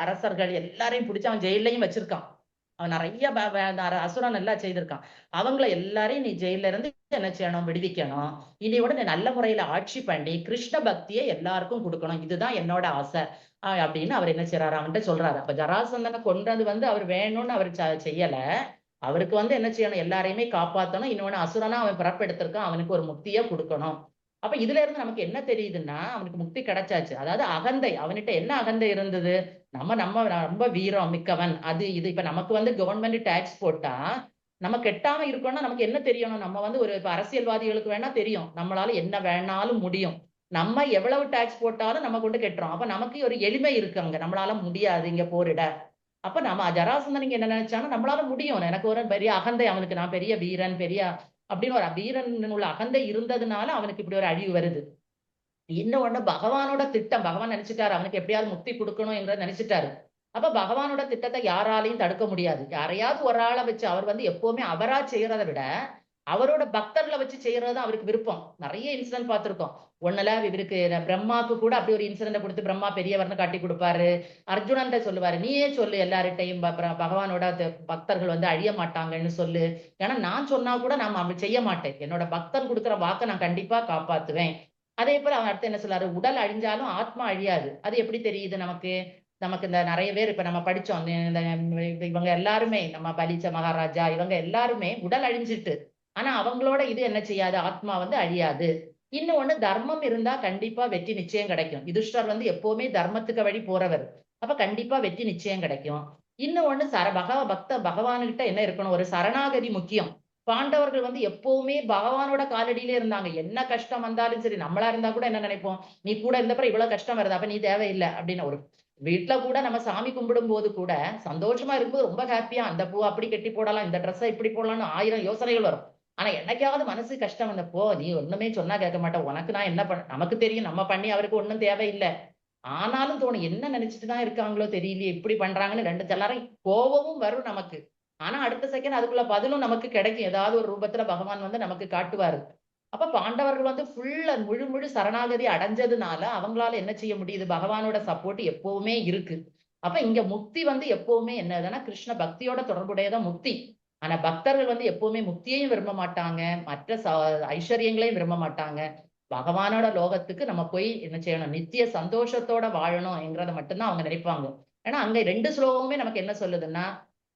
அரசர்கள் எல்லாரையும் பிடிச்சு அவன் ஜெயிலையும் வச்சிருக்கான். அவன் நிறைய அசுரன் எல்லாம் செய்திருக்கான். அவங்கள எல்லாரையும் நீ ஜெயில இருந்து என்ன செய்யணும், விடுவிக்கணும். இனியோட நீ நல்ல முறையில ஆட்சி பண்ணி கிருஷ்ண பக்தியை எல்லாருக்கும் கொடுக்கணும். இதுதான் என்னோட ஆசை அப்படின்னு அவர் என்ன செய்யறாரு, அவன்கிட்ட சொல்றாரு. அப்ப ஜராசந்தனை கொன்றது வந்து அவர் வேணும்னு அவர் செய்யல. அவருக்கு வந்து என்ன செய்யணும், எல்லாரையுமே காப்பாத்தணும். இன்னொன்னு அசுரனா அவன் பிறப்பெடுத்திருக்கான், அவனுக்கு ஒரு முக்தியை கொடுக்கணும். அப்ப இதுல இருந்து நமக்கு என்ன தெரியுதுன்னா, அவனுக்கு முக்தி கிடைச்சாச்சு. அதாவது அகந்தை, அவன்கிட்ட என்ன அகந்தை இருந்தது, நம்ம ரொம்ப வீரம் மிக்கவன், அது இது. இப்ப நமக்கு வந்து கவர்மெண்ட் டாக்ஸ் போட்டா நம்ம கெட்டாம இருக்கோம்னா நமக்கு என்ன தெரியணும், நம்ம வந்து ஒரு அரசியல்வாதிகளுக்கு வேணா தெரியும் நம்மளால என்ன வேணாலும் முடியும். நம்ம எவ்வளவு டாக்ஸ் போட்டாலும் நம்ம கொண்டு கெட்டுறோம். அப்ப நமக்கு ஒரு எளிமை இருக்கு, அங்க நம்மளால முடியாது இங்க போரிட. அப்ப நம்ம ஜராசந்தன் என்ன நினைச்சாலும் நம்மளால முடியும். எனக்கு ஒரு பெரிய அகந்தை அவனுக்கு, நான் பெரிய வீரன் பெரிய அப்படின்னு ஒரு வீரன் உள்ள அகந்தை இருந்ததுனால அவனுக்கு இப்படி ஒரு அழிவு வருது. இன்னொன்னு பகவானோட திட்டம், பகவான் நினைச்சிட்டாரு அவனுக்கு எப்படியாவது முக்தி கொடுக்கணும் என்ற நினைச்சிட்டாரு. அப்ப பகவானோட திட்டத்தை யாராலையும் தடுக்க முடியாது. யாரையாவது ஒரு ஆளை வச்சு, அவர் வந்து எப்பவுமே அவரா செய்யறதை விட அவரோட பக்தர்களை வச்சு செய்யறது அவருக்கு விருப்பம். நிறைய இன்சிடென்ட் பார்த்திருக்கோம். ஒண்ணுல இவருக்கு பிரம்மாவுக்கு கூட அப்படி ஒரு இன்சிடென்ட் கொடுத்து பிரம்மா பெரியவர்னு காட்டி கொடுப்பாரு. அர்ஜுனன்ட்ட சொல்லுவாரு, நீயே சொல்லு எல்லார்ட்டையும் பகவானோட பக்தர்கள் வந்து அழிய மாட்டாங்கன்னு சொல்லு. ஏன்னா நான் சொன்னா கூட நான் அப்படி செய்ய மாட்டேன். என்னோட பக்தன் கொடுக்குற வாக்கை நான் கண்டிப்பா காப்பாத்துவேன். அதே போல அவன் அடுத்து என்ன சொல்றாரு, உடல் அழிஞ்சாலும் ஆத்மா அழியாது. அது எப்படி தெரியுது நமக்கு, நமக்கு இந்த நிறைய பேர் இப்ப நம்ம படிச்சோம், இவங்க எல்லாருமே நம்ம பலிச்ச மகாராஜா இவங்க எல்லாருமே உடல் அழிஞ்சிட்டு, ஆனா அவங்களோட இது என்ன செய்யாது, ஆத்மா வந்து அழியாது. இன்னொன்னு தர்மம் இருந்தா கண்டிப்பா வெற்றி நிச்சயம் கிடைக்கும். யுதிஷ்டர் வந்து எப்பவுமே தர்மத்துக்கு வழி போறவர். அப்ப கண்டிப்பா வெற்றி நிச்சயம் கிடைக்கும். இன்னொன்னு பகவான்கிட்ட என்ன இருக்கணும், ஒரு சரணாகதி முக்கியம். பாண்டவர்கள் வந்து எப்பவுமே பகவானோட காலடியிலே இருந்தாங்க. என்ன கஷ்டம் வந்தாலும் சரி, நம்மளா இருந்தா கூட என்ன நினைப்போம், நீ கூட இருந்தப்ப இவ்வளவு கஷ்டம் வருது, அப்ப நீ தேவையில்லை அப்படின்னு. ஒரு வீட்டுல கூட நம்ம சாமி கும்பிடும் போது கூட சந்தோஷமா இருக்கும்போது ரொம்ப ஹாப்பியா அந்த பூ அப்படி கட்டி போடலாம், இந்த ட்ரெஸ்ஸை இப்படி போடலாம்னு 1000 யோசனைகள் வரும். ஆனா என்னைக்காவது மனசு கஷ்டம் வந்தப்போ, நீ ஒண்ணுமே சொன்னா கேட்க மாட்டேன், உனக்கு நான் என்ன பண்ண, நமக்கு தெரியும் நம்ம பண்ணி அவருக்கு ஒண்ணும் தேவையில்லை. ஆனாலும் தோணும் என்ன நினைச்சிட்டு தான் இருக்காங்களோ தெரியலையே இப்படி பண்றாங்கன்னு எல்லாரும் கோபமும் வரும் நமக்கு. ஆனா அடுத்த செகண்ட் அதுக்குள்ள பதிலும் நமக்கு கிடைக்கும். ஏதாவது ஒரு ரூபத்துல பகவான் வந்து நமக்கு காட்டுவாரு. அப்ப பாண்டவர்கள் வந்து முழு முழு சரணாகதி அடைஞ்சதுனால அவங்களால என்ன செய்ய முடியுது? பகவானோட சப்போர்ட் எப்பவுமே இருக்கு. அப்ப இங்க முக்தி வந்து எப்பவுமே என்னதுன்னா கிருஷ்ண பக்தியோட தொடர்புடையதான் முக்தி. ஆனா பக்தர்கள் வந்து எப்பவுமே முக்தியையும் விரும்ப மாட்டாங்க, மற்ற ஐஸ்வர்யங்களையும் விரும்ப மாட்டாங்க. பகவானோட லோகத்துக்கு நம்ம போய் என்ன செய்யணும்? நித்திய சந்தோஷத்தோட வாழணும்ங்கிறத மட்டும்தான் அவங்க நினைப்பாங்க. ஏன்னா அங்க 2 ஸ்லோகமுமே நமக்கு என்ன சொல்லுதுன்னா,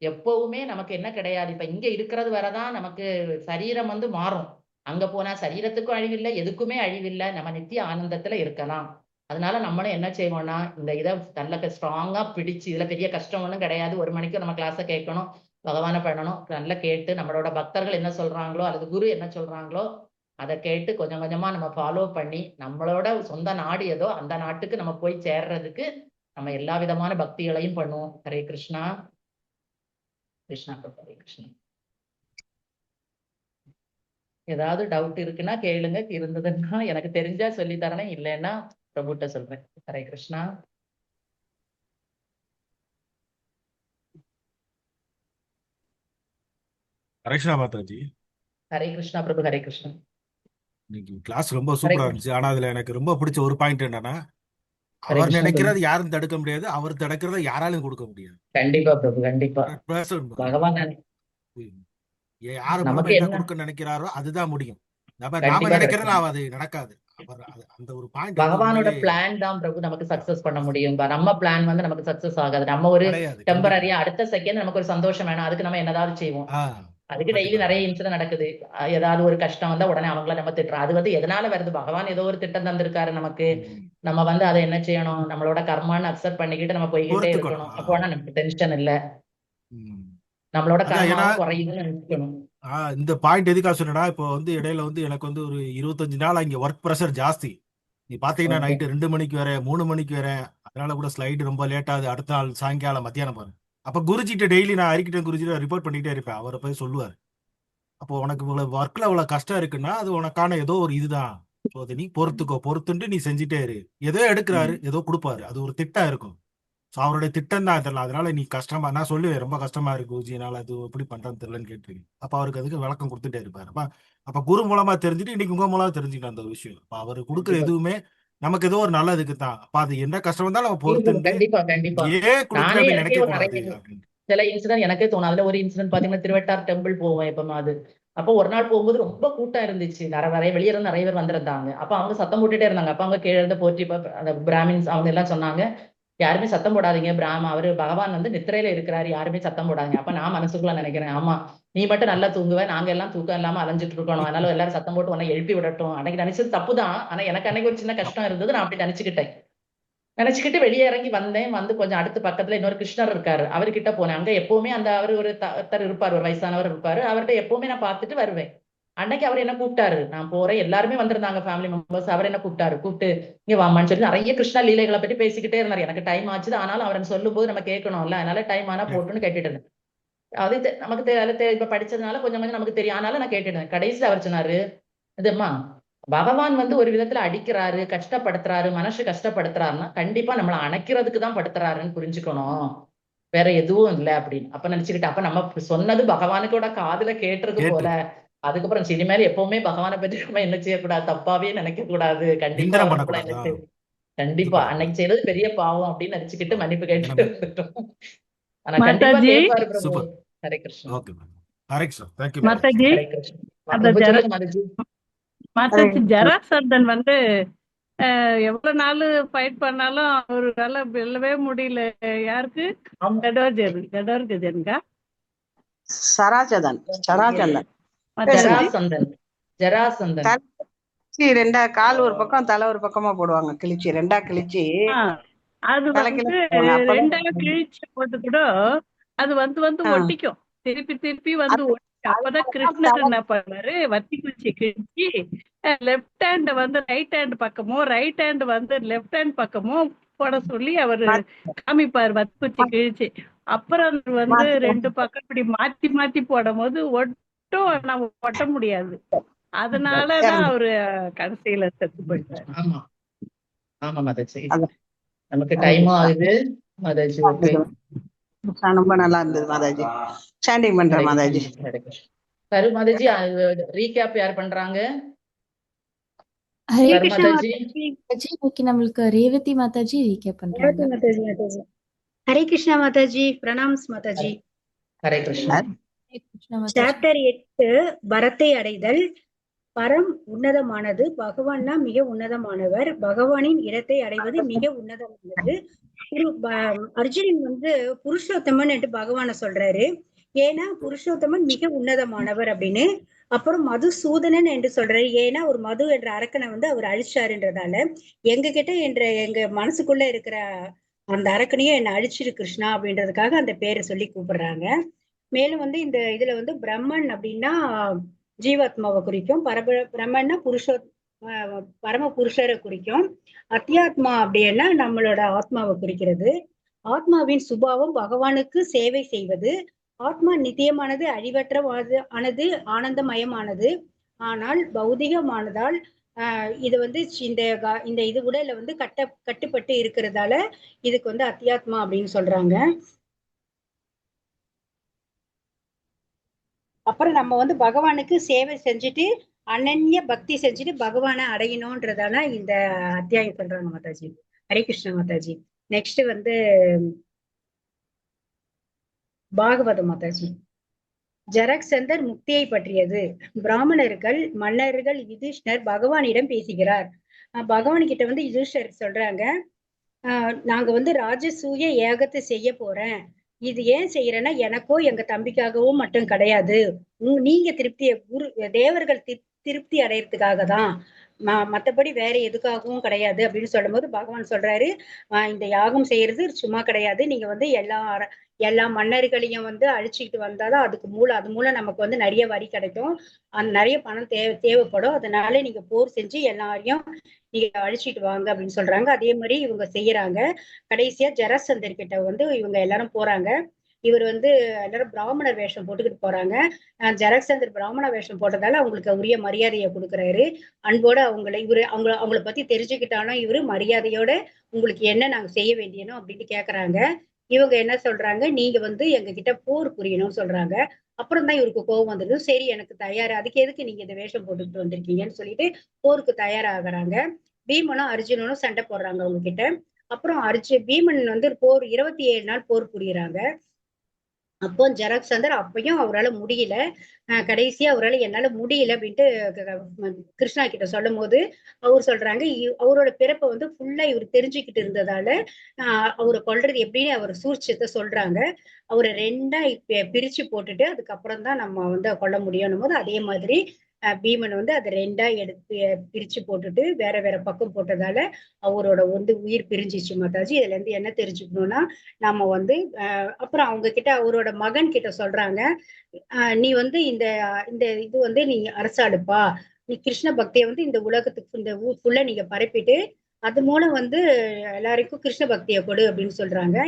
எப்பவுமே நமக்கு என்ன கிடையாது. இப்ப இங்க இருக்கிறது வரதான் நமக்கு சரீரம் வந்து மாறும். அங்க போனா சரீரத்துக்கும் அழிவில்லை, எதுக்குமே அழிவில்லை. நம்ம நித்திய ஆனந்தத்துல இருக்கலாம். அதனால நம்மளும் என்ன செய்வோம்னா, இந்த இதை நல்ல ஸ்ட்ராங்கா பிடிச்சு, இதுல பெரிய கஷ்டம் ஒண்ணும் கிடையாது. 1 மணிக்கு நம்ம கிளாஸ கேட்கணும், பகவானை பண்ணணும், நல்லா கேட்டு நம்மளோட பக்தர்கள் என்ன சொல்றாங்களோ அல்லது குரு என்ன சொல்றாங்களோ அதை கேட்டு கொஞ்சம் கொஞ்சமா நம்ம ஃபாலோ பண்ணி நம்மளோட சொந்த நாடு ஏதோ அந்த நாட்டுக்கு நம்ம போய் சேர்றதுக்கு நம்ம எல்லா விதமான பக்திகளையும் பண்ணுவோம். ஹரே கிருஷ்ணா. கிருஷ்ணா ஹரே கிருஷ்ணா. ஏதாவது டவுட் இருக்குன்னா கேளுங்க, இருந்ததுன்னா எனக்கு தெரிஞ்சா சொல்லி தரேன், இல்லைன்னா பிரபுட்ட சொல்றேன். ஹரே கிருஷ்ணா. கரெக்ஷனா மாதாஜி. ஹரே கிருஷ்ணா பிரபு. ஹரே கிருஷ்ணா. இன்னைக்கு கிளாஸ் ரொம்ப ஹரே சூப்பரா கிருஷ்ணா. இருந்துச்சு. ஆனா அதுல எனக்கு ரொம்ப பிடிச்ச ஒரு பாயிண்ட் என்னன்னா, ஹரே அவர் கிருஷ்ணா பிரபு. நினைக்கிறது யாரும் தடுக்க முடியாது, அவர் தடுக்கிறத யாராலும் கொடுக்க முடியாது. கண்டிப்பா பிரபு, கண்டிப்பா. 100% பகவான் யாரு மூலமா நமக்கு என்ன என்ன கொடுக்க நினைக்கிறாரோ அதுதான் முடியும். நாம கண்டிப்பா நினைக்கிறது கிடைக்கும். அது நடக்காது. அவர் அந்த ஒரு பாயிண்ட் வந்து பகவானோட உண்மையிலே பிளான் தான் பிரபு நமக்கு சக்சஸ் பண்ண முடியும். நம்ம பிளான் வந்து நமக்கு சக்சஸ் ஆகாது. நம்ம ஒரு கிடையாது. கண்டிப்பா. டெம்பரரியா அடுத்த செகண்ட் நமக்கு ஒரு சந்தோஷம் வேணும், அதுக்கு நம்ம என்னதாவது செய்வோம். அதுக்கு டெய்லி கண்டிப்பா. நிறைய இன்சிடென்ட் நடக்குது. ஏதாவது ஒரு கஷ்டம் வந்தா உடனே அவங்கள நம்ம திட்டுறோம். அது வந்து எதனால வருது? பகவான் ஏதோ ஒரு திட்டம் தந்திருக்காரு நமக்கு. நம்ம வந்து அதை என்ன செய்யணும்? நம்மளோட கர்மான்னு அக்செப்ட் பண்ணிக்கிட்டு நம்ம போய்கிட்டே இருக்கணும். அப்போனா நமக்கு டென்ஷன் இல்ல, நம்மளோட அதான். ஏன்னா கர்மாவும் குறையுதுன்னு நினைச்சுக்கணும். இந்த பாயிண்ட் எதுக்காக சொன்னா, இப்போ வந்து இடையில வந்து எனக்கு வந்து ஒரு 25 நாள் இங்க ஒர்க் ப்ரெஷர் ஜாஸ்தி. நீ பாத்தீங்கன்னா ஓகே. நைட்டு 2 மணிக்கு வர 3 மணிக்கு வர, அதனால கூட ஸ்லைடு ரொம்ப லேட் ஆகுது. அடுத்த நாள் சாயங்காலம் மத்தியானம் பாரு. அப்ப குருஜிட்ட டெய்லி நான் ஹரிகிட்ட குருஜிட்ட ரிப்போர்ட் பண்ணிட்டே இருப்பேன். அவரை போய் சொல்லுவார், அப்போ உனக்கு இவ்வளவு ஒர்க்ல இவ்வளவு கஷ்டம் இருக்குன்னா அது உனக்கான ஏதோ ஒரு இதுதான். So அதை நீ பொறுத்துக்கோ, பொறுத்துட்டு நீ செஞ்சுட்டே இரு. ஏதோ எடுக்கிறாரு, ஏதோ கொடுப்பாரு, அது ஒரு திட்டம் இருக்கும். ஸோ அவருடைய திட்டம் தான் தெரியல. அதனால நீ கஷ்டமா, நான் சொல்லுவேன் ரொம்ப கஷ்டமா இருக்கு குருஜி, என்னால அது எப்படி பண்றேன்னு தெரியலன்னு கேட்டிருக்கேன். அப்ப அவருக்கு அதுக்கு விளக்கம் கொடுத்துட்டே இருப்பாரு. அப்ப குரு மூலமா தெரிஞ்சுட்டு இன்னைக்கு உங்க மூலமா தெரிஞ்சுக்கிட்ட அந்த விஷயம். அப்ப அவரு கொடுக்குற கண்டிப்பா. எதுவுமே நமக்கு ஏதோ ஒரு நல்லதுக்கு தான். அப்ப அது என்ன கஷ்டம் வந்தாலும் நம்ம பொறுத்துட்டு கண்டிப்பா கண்டிப்பா. ஏன் கொடுக்குற நானே அப்படின்னு எனக்கே நினைக்க ஒரு கூடாது நிறைய அப்படின்னு. சில இன்சிடென்ட் எனக்கே தோணும். அதுல ஒரு இன்சிடென்ட் பாத்தீங்கன்னா, திருவட்டார் டெம்பிள் போவோம் எப்பமாவது. அப்போ ஒரு நாள் போகும்போது ரொம்ப கூட்டம் இருந்துச்சு. நிறைய வெளியே இருந்து நிறைய பேர் வந்திருந்தாங்க. அப்ப அவங்க சத்தம் போட்டுட்டே இருந்தாங்க. அப்ப அவங்க கீழே இருந்து போற்றி அந்த பிராமின்ஸ் அவங்க எல்லாம் சொன்னாங்க, யாருமே சத்தம் போடாதீங்க, அவரு பகவான் வந்து நித்திரையில இருக்கிறாரு, யாருமே சத்தம் போடாதீங்க. அப்ப நான் மனசுக்குள்ள நினைக்கிறேன், ஆமா நீ மட்டும் நல்லா தூங்குவ, நாங்க எல்லாம் தூக்கம் இல்லாம அலைஞ்சிட்டு இருக்கணும், அதனால எல்லாரும் சத்தம் போட்டு உன்னை எழுப்பி விடட்டும். அன்னைக்கு நினைச்சது தப்புதான். ஆனா எனக்கு அன்னைக்கு ஒரு சின்ன கஷ்டம் இருந்தது, நான் அப்படி நினைச்சுக்கிட்டு வெளியே இறங்கி வந்தேன். வந்து கொஞ்சம் அடுத்த பக்கத்துல இன்னொரு கிருஷ்ணர் இருக்காரு, அவர்கிட்ட போனேன். அங்க எப்பவுமே அந்த அவரு ஒருத்தர் இருப்பாரு, ஒரு வயசானவர் இருப்பாரு. அவர்கிட்ட எப்பவுமே நான் பார்த்துட்டு வருவேன். அன்னைக்கு அவர் என்ன கூப்பிட்டாரு, நான் போறேன், எல்லாருமே வந்திருந்தாங்க ஃபேமிலி மெம்பர்ஸ். அவர் என்ன கூப்பிட்டு இங்க வாமான்னு சொல்லி நிறைய கிருஷ்ணா லீலைகளை பற்றி பேசிக்கிட்டே இருந்தாரு. எனக்கு டைம் ஆச்சு, ஆனாலும் அவர் சொல்லும் போது நம்ம கேட்கணும்ல, அதனால டைம் ஆனா போட்டுன்னு கேட்டுட்டு இருந்தேன். அது நமக்கு இப்ப படிச்சதுனால கொஞ்சம் கொஞ்சம் நமக்கு தெரியும், ஆனாலும் நான் கேட்டுட்டு இருந்தேன். கடைசியில அவர் சொன்னாரு, இதுமா பகவான் வந்து ஒரு விதத்துல அடிக்கிறாரு, கஷ்டப்படுத்துறாரு, மனசு கஷ்டப்படுத்துறாருன்னா கண்டிப்பா நம்மளை அணைக்கிறதுக்கு தான் படுத்துறாருன்னு புரிஞ்சுக்கணும், வேற எதுவும் இல்லை அப்படின்னு. அப்ப நினைச்சுக்கிட்டு, அப்ப நம்ம சொன்னது பகவானுக்கோட காதுல கேட்டுறது போல. அதுக்கப்புறம் இனிமேல் எப்பவுமே பகவானை பற்றி நம்ம என்ன செய்யக்கூடாது, தப்பாவே நினைக்க கூடாது. கண்டிப்பா அவருக்குள்ள என்ன செய்யும், கண்டிப்பா அன்னைக்கு செய்யறது பெரிய பாவம் அப்படின்னு நினைச்சுக்கிட்டு மன்னிப்பு கேட்டு வந்துட்டோம். ஆனா கண்டிப்பா கேட்பாரு பிரபு. Hare Krishna. Okay ma'am. Hare Krishna. Thank you மாதாஜி, ஹரே கிருஷ்ணா. அந்த பிரபு சொல்லுங்க மாதாஜி. மாதாஜி ஜராசந்தன் வந்து எவ்வளவு நாள் ஃபைட் பண்ணாலும் அவரால வெல்லவே முடியல. யாருக்கு? கடோர்கஜனுக்கா? சராஜதன் சராஜந்தன் ஜராசந்தன். ரெண்டா கால் ஒரு பக்கம் தலை ஒரு பக்கமா போடுவாங்க, கிழிச்சு ரெண்டா கிழிச்சு அது வந்து ரெண்டா கிழிச்சு போட்டு கூட அது வந்து ஒட்டிக்கும், திருப்பி வந்து ஒட்டிக்கும். அப்பதான் கிருஷ்ணர் என்ன பண்ணாரு, வத்தி குச்சி கிழிச்சு லெப்ட் ஹேண்ட் வந்து ரைட் ஹேண்ட் பக்கமோ, ரைட் ஹேண்ட் வந்து லெப்ட் ஹேண்ட் பக்கமோ போட சொல்லி அவரு காமிப்பாரு, வத்தி குச்சி கிழிச்சு. அப்புறம் வந்து ரெண்டு பக்கம் இப்படி மாத்தி மாத்தி போடும் போது ஒட்டும், நம்ம ஒட்ட முடியாது. அதனாலதான் அவரு கடைசியில செத்து போயிட்டாரு. ஆமா ஆமா மாதாஜி. நமக்கு ஹரே டைமும் கிருஷ்ணா. ஆகுது மாதாஜி. ஓகே, ரொம்ப நல்லா இருந்தது மாதாஜி. சாண்டிங் பண்றேன் ஹரே மாதாஜி. கிருஷ்ணா, ஹரே கிருஷ்ணா. கரு மாதாஜி, ரீகேப் யார் பண்றாங்க? ஹரே கரு கிருஷ்ணா மாதாஜி. மாதாஜி, இன்னைக்கு நம்மளுக்கு ரேவதி மாதாஜி ரீகேப் பண்றாங்க. மாதாஜி மாதாஜி. ஹரே கிருஷ்ணா மாதாஜி, பிரணாம்ஸ் மாதாஜி. ஹரே கிருஷ்ணா. ஹரே கிருஷ்ணா மாதாஜி. சாப்டர் 8, பரத்தை அடைதல். பரம் உன்னதமானது, பகவான்னா மிக உன்னதமானவர், பகவானின் இடத்தை அடைவது மிக உன்னதமானது. அர்ஜுனன் வந்து புருஷோத்தமன் என்று பகவான சொல்றாரு. ஏன்னா புருஷோத்தமன் மிக உன்னதமானவர் அப்படின்னு. அப்புறம் மதுசூதனன் என்று சொல்றாரு. ஏன்னா ஒரு மது என்ற அரக்கனை வந்து அவர் அழிச்சாருன்றதால, எங்க கிட்ட எங்க மனசுக்குள்ள இருக்கிற அந்த அரக்கனையும் என்ன அழிச்சிரு கிருஷ்ணா அப்படின்றதுக்காக அந்த பேரை சொல்லி கூப்பிடுறாங்க. மேலும் வந்து இந்த இதுல வந்து பிரம்மன் அப்படின்னா ஜீவாத்மாவை குறிக்கும், பிரம்மன்னா பரம புருஷரை குறிக்கும், அத்தியாத்மா அப்படின்னா நம்மளோட ஆத்மாவை குறிக்கிறது. ஆத்மாவின் சுபாவம் பகவானுக்கு சேவை செய்வது. ஆத்மா நித்தியமானது, அழிவற்றவானது, ஆனந்தமயமானது. ஆனால் பௌதிகமானதால் இது வந்து இந்த இது உடல்ல வந்து கட்டுப்பட்டு இருக்கிறதால இதுக்கு வந்து அத்தியாத்மா அப்படின்னு சொல்றாங்க. அப்புறம் நம்ம வந்து பகவானுக்கு சேவை செஞ்சுட்டு அனன்ய பக்தி செஞ்சுட்டு பகவானை அடையணும்ன்றதால இந்த அத்தியாயம் சொல்றாங்க மாதாஜி. ஹரே கிருஷ்ண மாதாஜி. நெக்ஸ்ட் வந்து பாகவதம் மாதாஜி. ஜரக்சந்தர் முக்தியை பற்றியது. பிராமணர்கள், மன்னர்கள், யுதிஷ்ணர் பகவானிடம் பேசுகிறார். பகவான் கிட்ட வந்து யுதிஷ்ணர் சொல்றாங்க, நாங்க வந்து ராஜசூய யாகத்தை செய்ய போறேன். இது ஏன் செய்யறேன்னா எனக்கோ எங்க தம்பிக்காகவும் மட்டும் கிடையாது, நீங்க தேவர்கள் திருப்தி அடையறதுக்காக தான், மத்தபடி வேற எதுக்காகவும் கிடையாது அப்படின்னு சொல்லும் போது பகவான் சொல்றாரு, இந்த யாகம் செய்யறது சும்மா கிடையாது, நீங்க வந்து எல்லா மன்னர்களையும் வந்து அழிச்சுக்கிட்டு வந்தாதான் அது மூலம் நமக்கு வந்து நிறைய வரி கிடைக்கும், நிறைய பணம் தேவைப்படும், அதனால நீங்க போர் செஞ்சு எல்லாரையும் நீங்க அழிச்சிட்டு வாங்க அப்படின்னு சொல்றாங்க. அதே மாதிரி இவங்க செய்யறாங்க. கடைசியா ஜராசந்தர் கிட்ட வந்து இவங்க எல்லாரும் போறாங்க. இவர் வந்து எல்லாரும் பிராமணர் வேஷம் போட்டுக்கிட்டு போறாங்க. ஜராசந்தர் பிராமண வேஷம் போட்டதால அவங்களுக்கு உரிய மரியாதையை கொடுக்குறாரு. அன்போட அவங்கள பத்தி தெரிஞ்சுக்கிட்டாலும் இவரு மரியாதையோட உங்களுக்கு என்ன நாங்க செய்ய வேண்டியனோ அப்படின்னு கேக்குறாங்க. இவங்க என்ன சொல்றாங்க, நீங்க வந்து எங்க கிட்ட போர் புரியணும்னு சொல்றாங்க. அப்புறம் தான் இவருக்கு கோபம் வந்தது. சரி எனக்கு தயாரு, அதுக்கு எதுக்கு நீங்க இந்த வேஷம் போட்டுக்கிட்டு வந்திருக்கீங்கன்னு சொல்லிட்டு போருக்கு தயாராகிறாங்க. பீமனும் அர்ஜுனனும் சண்டை போடுறாங்க அவங்க கிட்ட. அப்புறம் பீமன் வந்து 27 நாள் போர் புரியுறாங்க. அப்போ ஜராசந்தர் அப்பயும் அவரால் முடியல. கடைசியா அவரால் என்னால முடியல அப்படின்ட்டு கிருஷ்ணா கிட்ட சொல்லும் போது அவர் சொல்றாங்க, அவரோட பிறப்பை வந்து ஃபுல்லா இவர் தெரிஞ்சுக்கிட்டு இருந்ததால அவரை கொல்றது எப்படின்னு அவர் சூழ்ச்சியத்தை சொல்றாங்க. அவரை 2ஆ பிரிச்சு போட்டுட்டு அதுக்கப்புறம் தான் நம்ம வந்து கொல்ல முடியும் போது அதே மாதிரி பீமன் வந்து அதை 2ஆ எடுத்து பிரிச்சு போட்டுட்டு வேற வேற பக்கம் போட்டதால அவரோட வந்து உயிர் பிரிஞ்சிச்சு மாதாஜி. இதுல இருந்து என்ன தெரிஞ்சுக்கணும்னா, நம்ம வந்து அப்புறம் அவங்க கிட்ட அவரோட மகன் கிட்ட சொல்றாங்க, நீ வந்து இந்த இது வந்து நீ அரசாடுப்பா, நீ கிருஷ்ண பக்தியை வந்து இந்த உலகத்துக்கு இந்த ஊருக்குள்ள நீங்க பரப்பிட்டு அது மூலம் வந்து எல்லாருக்கும் கிருஷ்ண பக்தியை கொடு அப்படின்னு சொல்றாங்க.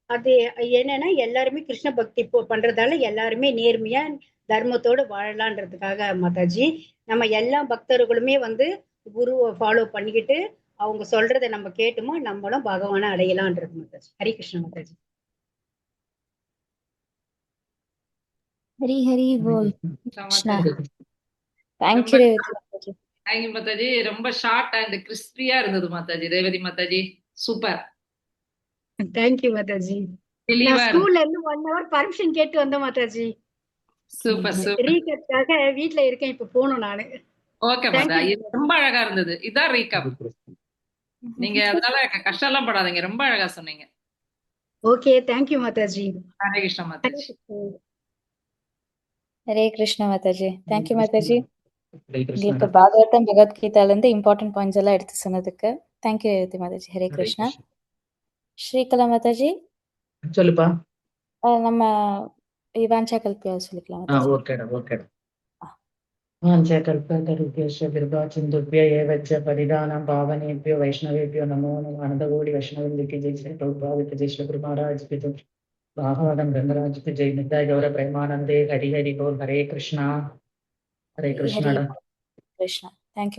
அது என்னன்னா எல்லாருமே கிருஷ்ண பக்தி பண்றதால எல்லாருமே நேர்மையா தர்மத்தோடு வாழலான்றதுக்காக மாதாஜி. நம்ம எல்லா பக்தர்களுமே வந்து குருவை ஃபாலோ பண்ணிக்கிட்டு அவங்க சொல்றதை நம்ம கேட்டுமோ நம்மளும் பகவானை அடையலான்றது மாதாஜி. ஹரி கிருஷ்ண மாதாஜி. ஹரி ஹரி போல். தேங்க்யூ ரேவதி மாதாஜி. தேங்க்யூ மாதாஜி. ரொம்ப ஷார்ட் அண்ட் கிறிஸ்பியா இருந்தது மாதாஜி. ரேவதி மாதாஜி சூப்பர். தேங்க்யூ மாதாஜி. நான் ஸ்கூல்ல இருந்து 1 hour பர்மிஷன் கேட்டு வந்தேன் மாதாஜி. Super super. ரீகேப்காக வீட்ல இருக்கேன், இப்ப போகணும் நானு. ஓகே மாதா, இது ரொம்ப அழகா இருந்தது. இதான் ரீகேப். நீங்க அதனால கஷ்டம் எல்லாம் படாதீங்க, ரொம்ப அழகா சொன்னீங்க. ஓகே, தேங்க்யூ மாதாஜி. ஹரே கிருஷ்ணா மாதாஜி. ஹரே கிருஷ்ணா மாதாஜி. தேங்க்யூ மாதாஜி. உங்களுக்கு பாகவதம் பகவத்கீதால இருந்து இம்பார்ட்டன்ட் பாயிண்ட்ஸ் எல்லாம் எடுத்து சொன்னதுக்கு தேங்க்யூ ரேவதி மாதாஜி. ஹரே கிருஷ்ணா. ஸ்ரீகலா மாதாஜி சொல்லுப்பா. நம்ம வாஞ்சா கல்பியா சொல்லிக்கலாம் மாதாஜி. ஓகேடா ஓகேடா. வாஞ்சா கல்பதருभ्यश्च कृपासिन्धुभ्य एव च परिदानं पावनेभ्यो वैष्णवेभ्यो नमो नमः. अनन्तकोटि वैष्णवेभ्यो की जय श्री प्रभुपाद की जय श्री गुरु महाराज की जय, भागवतम गंगराज की जय, नित्याय गौर प्रेमानंदे हरि हरि बोल. हरे कृष्णा. हरे कृष्णा. कृष्णा.